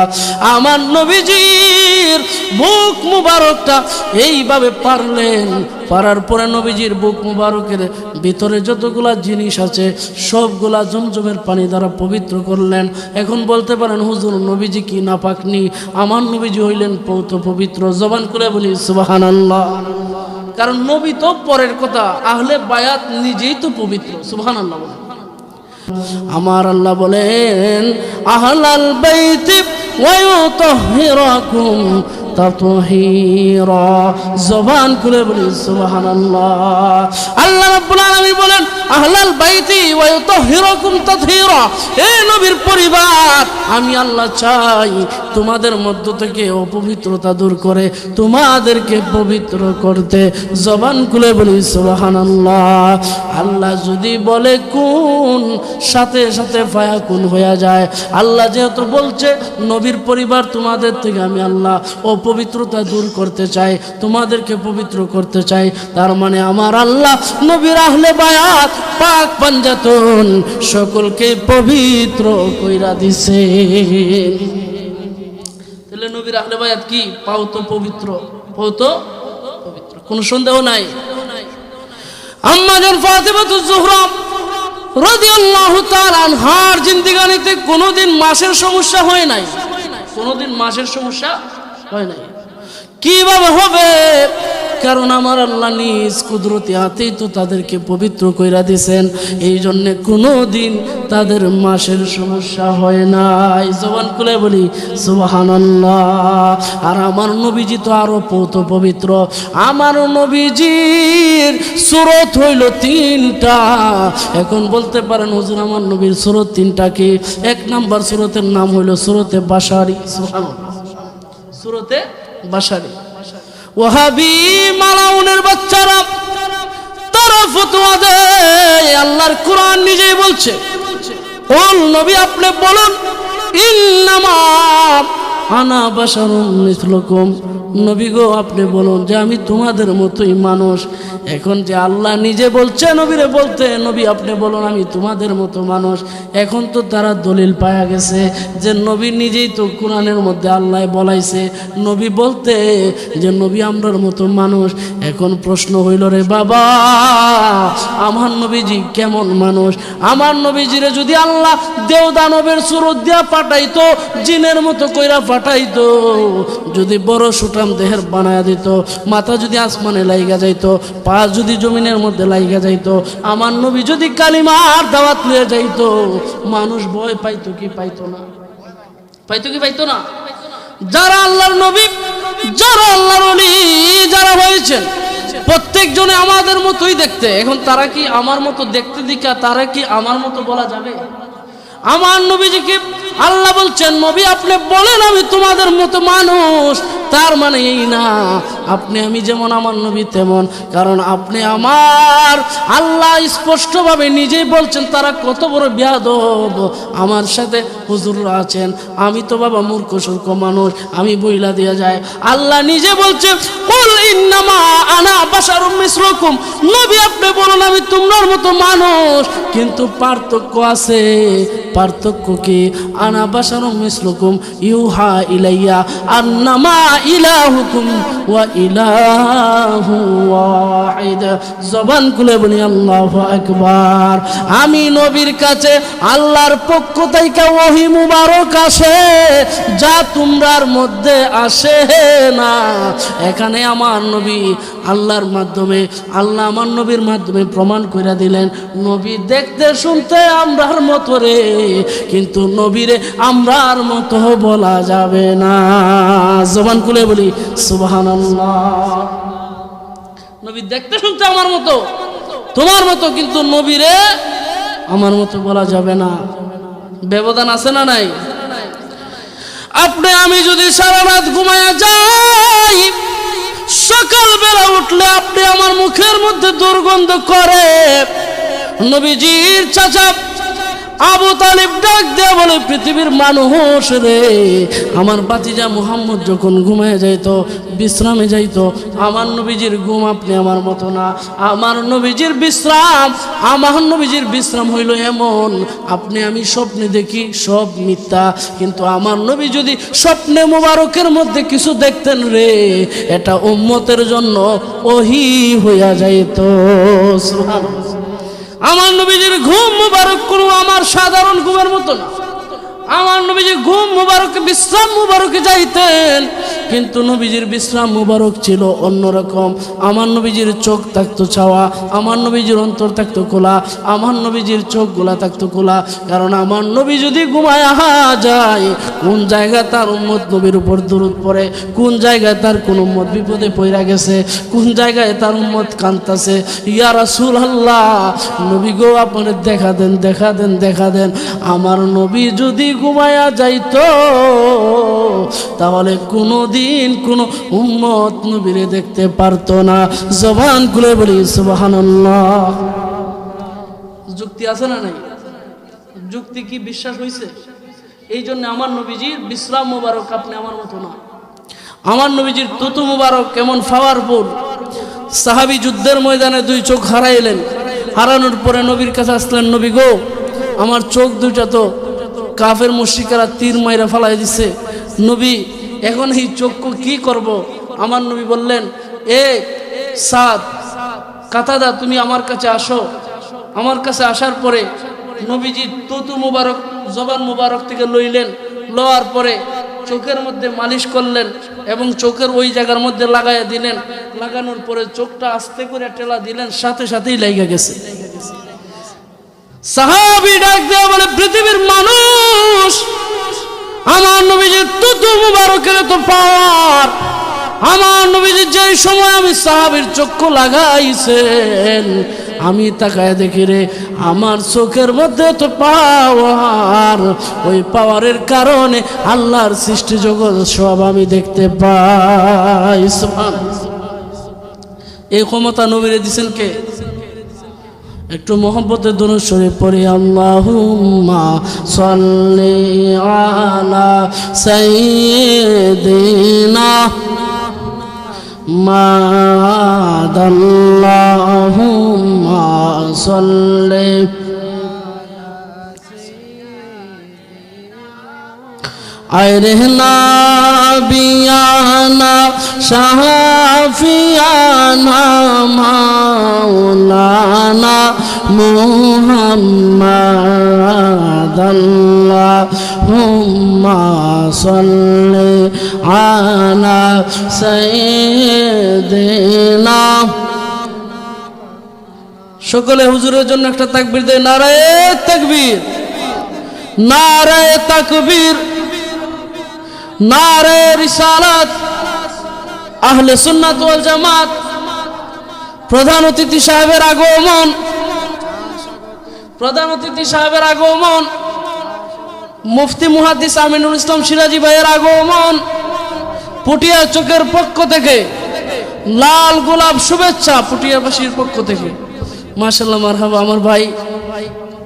আমার নবীজির বুক মুবারকটা এইভাবে পারলেন। পারার পরে নবীজির বুক মুবারকের ভিতরে যতগুলা জিনিস আছে সবগুলা জমজমের পানি দ্বারা পবিত্র করলেন। এখন বলতে পারেন, হুজুর নবীজি কি নাপাকনি? আমার নবীজি হইলেন পৌত পবিত্র। জবান করে বলি সুবহানাল্লাহ। কারণ নবী তো পরের কথা, আহলে বায়াত নিজেই তো পবিত্র। সুবহানাল্লাহ। আমার আল্লাহ বলেন, আহলাল বাইতি ওয়া ইউতাহহিরাকুম তাতহীরা। জবান খুলে বলি সুবহানাল্লাহ। আল্লাহ রাব্বুল আলামিন বলেন আহলাল বাইতি ওয়া ইউতাহহিরুকুম তাতহীরা। এ নবীর পরিবার, আমি আল্লাহ চাই তোমাদের মধ্য থেকে অপবিত্রতা দূর করে তোমাদেরকে পবিত্র করতে। জবান খুলে বলি সুবহানাল্লাহ। আল্লাহ যদি বলে কোন, সাথে সাথে ফায়াকুন হয়ে যায়। আল্লাহ যেহেতু বলছে নবীর পরিবার তোমাদের থেকে আমি আল্লাহ অপবিত্রতা দূর করতে চাই, তোমাদেরকে পবিত্র করতে চাই, তার মানে আমার আল্লাহ নবীর আহলে বায়াত পাক পাঞ্জাতন সকলকে পবিত্র কইরা দিছে। তাহলে নবীর আহলে বায়াত কি? পাও তো পবিত্র, পাও তো পবিত্র, কোনো সন্দেহ নাই। আম্মা জান ফাতেমাতুজ জোহরা রাদিয়াল্লাহু তাআলা আনহার জিন্দেগানিতে কোনোদিন মাসের সমস্যা হয় নাই, কোনোদিন মাসের সমস্যা হয় নাই। কিভাবে হবে? কারণ আমার আল্লাহ নিজ কুদরতি হাতেই তো তাদেরকে পবিত্র কইরা দিয়েছেন, এই জন্যে কোনোদিন তাদের মাসের সমস্যা হয় নাই। জবান খুলে বলি সুবহানাল্লাহ। আর আমার নবীজি তো আরো পবিত্র। আমার নবীজির সূরত হইল 3টা। এখন বলতে পারেন হুজুর আমার নবীর সূরত 3টা কি? 1 নাম্বার সূরতের নাম হইল সূরতে বাশারি। সুবহানাল্লাহ, সূরতে বাশারি। ওয়াহাবি মালাউনের বাচ্চারা তারা ফতোয়া দেয়, আল্লাহর কোরআন নিজেই বলছে, ওল নবী আপনি বলুন ইন্নামা আনা বাশারুম মিসলুকুম। নবী গো আপনি বলুন যে আমি তোমাদের মতোই মানুষ। এখন যে আল্লাহ নিজে বলছে নবীরে বলতে, নবী আপনি বলুন আমি তোমাদের মতো মানুষ। এখন তো তারা দলিল পায়া গেছে যে নবী নিজেই তো কোরআনের মধ্যে আল্লাহ বলাইছে নবী বলতে যে নবী আমরার মতো মানুষ। এখন প্রশ্ন হইল রে বাবা, আমার নবীজি কেমন মানুষ? আমার নবীজিরে যদি আল্লাহ দেওদানবের সুরত দিয়া পাঠাইতো, জিনের মতো কইরা পাঠাইতো, যদি বড় সুটাম দেহের বানায়া দিত, মাথা যদি আসমানে লাইগা যাইতো, পা যদি জমিনের মধ্যে লাইগা যাইতো, আমার নবী যদি কালিমার দাওয়াত নিয়ে যাইতো, মানুষ ভয় পাইতো কি পাইতো না? পাইতো কি পাইতো না? যারা আল্লাহর নবী, যারা আল্লাহর ওলি, যারা হয়েছেন প্রত্যেকজনে আমাদের মতোই দেখতে। এখন তারা কি আমার মতো দেখতে দিকা তারা কি আমার মতো বলা যাবে? আমার নবীজিকে আল্লাহ বলছেন নবী আপনি বলেন আমি তোমাদের মতো মানুষ, তার মানে এই না আপনি আমি যেমন আমার নবী তেমন। কারণ আপনি আমার আল্লাহ স্পষ্টভাবে নিজেই বলছেন তারা কত বড় বেয়াদব। আমার সাথে হুজুররা আছেন, আমি তো বাবা মূর্খ সূর্খ মানুষ, আমি বইলা দিয়া যায়। আল্লাহ নিজে বলছে কুল ইন্নামা আনা বাশারুম মিসলুকুম। নবী আপনি বলুন আমি তোমার মতো মানুষ, কিন্তু পার্থক্য আছে। পার্থক্য কি? আনা বাশারুম মিসলুকুম ইউহা ইলাইয়া আন্নামা ইলাহুকুম ওয়া ইলাহু ওয়াহিদ। জবান খুলে বলি আল্লাহু আকবার। আমি নবীর কাছে আল্লাহর পক্ষ থেকে ওহী মুবারক আসে যা তোমরার মধ্যে আসে না। এখানে আমার নবী আল্লাহর মাধ্যমে, আল্লাহ আমার নবীর মাধ্যমে প্রমাণ করে দিলেন নবী দেখতে শুনতে আমরার মতো রে, কিন্তু নবীরে আমরার মতো বলা যাবে না। জবান খুলে বলি সুবহানাল্লাহ। নবী দেখতে শুনতে আমার মতো, তোমার মতো, কিন্তু নবীরে আমার মতো বলা যাবে না। ব্যবধান আছে না নাই? আপনি আমি যদি সারা রাত ঘুমায়া যাই, সকালবেলা উঠলে আপনি আমার মুখের মধ্যে দুর্গন্ধ করে। নবীজির চাচা আবু তালিব ডাক দেয়া বলে পৃথিবীর মানুষ রে, আমার ভাতিজা মুহাম্মদ যখন ঘুমায় যাইতো, বিশ্রামে যাইতো, আমার নবীজির ঘুম আপনি আমার মতো না। আমার নবীজির বিশ্রাম, আমার নবীজির বিশ্রাম হইল এমন, আপনি আমি স্বপ্নে দেখি সব মিথ্যা, কিন্তু আমার নবী যদি স্বপ্নে মুবারকের মধ্যে কিছু দেখতেন রে, এটা উম্মতের জন্য ওহী হইয়া যাইতো। সুবহানাল্লাহ। আমার নবীজির ঘুম মুবারক কোনো আমার সাধারণ ঘুমের মতো না। আমার নবীজি ঘুম মুবারক, বিশ্রাম মুবারকে যাইতেন, কিন্তু নবীজির বিশ্রাম মুবারক ছিল অন্যরকম। আমার নবীজির চোখ থাকতো চাওয়া, আমার নবীজির অন্তর থাকতো খোলা, আমার নবীজির চোখগুলা থাকতো খোলা। কারণ আমার নবী যদি ঘুমায় যায়, কোন জায়গায় তার উম্মত নবীর উপর দরুদ পড়ে, কোন জায়গায় তার কোন উম্মত বিপদে পড়া গেছে, কোন জায়গায় তার উম্মত কাঁদতেছে, ইয়া রাসূলুল্লাহ নবী গো আপনি দেখা দেন, দেখা দেন, দেখা দেন। আমার নবী যদি ঘুমায়া যাইতো তাহলে কোনোদিন কোনো উম্মত নবীরে দেখতে পারতো না। জবান খুলে বলি সুবহানাল্লাহ। যুক্তি আছে না নাই? যুক্তি কি বিশ্বাস হয়েছে? এই জন্য আমার নবীজির বিশ্রাম মুবারক আপনি আমার মতো না। আমার নবীজির তুতু মুবারক কেমন পাওয়ারফুল। সাহাবী যুদ্ধের ময়দানে দুই চোখ হারাইলেন, হারানোর পরে নবীর কাছে আসলেন, নবী গো আমার চোখ দুইটা তো কাফের মুশরিকরা তীর মাইরা ফালাই দিছে, নবী এখন এই চোখকে কি করব? আমার নবী বললেন, এ সাদ কাতাদা তুমি আমার কাছে আসো। আমার কাছে আসার পরে নবীজি তুতু মুবারক জবান মুবারক থেকে লইলেন, লওয়ার পরে চোখের মধ্যে মালিশ করলেন এবং চোখের ওই জায়গার মধ্যে লাগাইয়া দিলেন। লাগানোর পরে চোখটা আস্তে করে টেলা দিলেন, সাথে সাথেই লেগে গেছে। সাহাবী ডাক দেয়া বলে, পৃথিবীর মানুষ আমার নবীজির তুতু মুবারকের তো পাওয়ার, আমার নবীজি যেই সময় আমি সাহাবীর চক্ষু লাগাইছেন আমি তাকায় দেখি রে আমার চোখের মধ্যে তো পাওয়ার, ওই পাওয়ারের কারণে আল্লাহর সৃষ্টি জগৎ সব আমি দেখতে পাই। এই ক্ষমতা নবীরে দিছেন কে? একটু মোহাম্মতের দুরূদ শরীফ পড়ি। আল্লাহুম্মা সাল্লি আলা সাইয়্যিদিনা মাদাল্লাহুম্মা সাল্লি আইরে নাবিয়ানা শাফিয়ানা মাওলানা মুহাম্মাদ আল্লাহুম্মা সাল্লি আলা সাইয়্যিদিনা। সকলে হুজুরের জন্য একটা তাকবীর দেয়। নারায়ে তাকবীর, নারায়ে তাকবীর, নারায়ে রিসালাত। আহলে সুন্নাত ওয়াল জামাত। প্রধান অতিথি সাহেবের আগমন, প্রধান অতিথি সাহেবের আগমন, মুফতি মুহাদ্দিস আমিনুল ইসলাম সিরাজি ভাইয়ের আগমন। পুটিয়া চোখের পক্ষ থেকে লাল গোলাপ শুভেচ্ছা পুটিয়াবাসীর পক্ষ থেকে। মাশাআল্লাহ, মারহাবা। আমার ভাই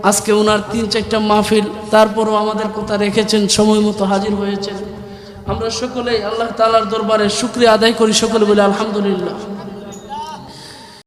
আজকে ওনার ৩-৪টা মাহফিল, তারপরও আমাদের কথা রেখেছেন, সময় মতো হাজির হয়েছেন। আমরা সকলেই আল্লাহ তাআলার দরবারে শুকরিয়া আদায় করি, সকলে বলি আলহামদুলিল্লাহ।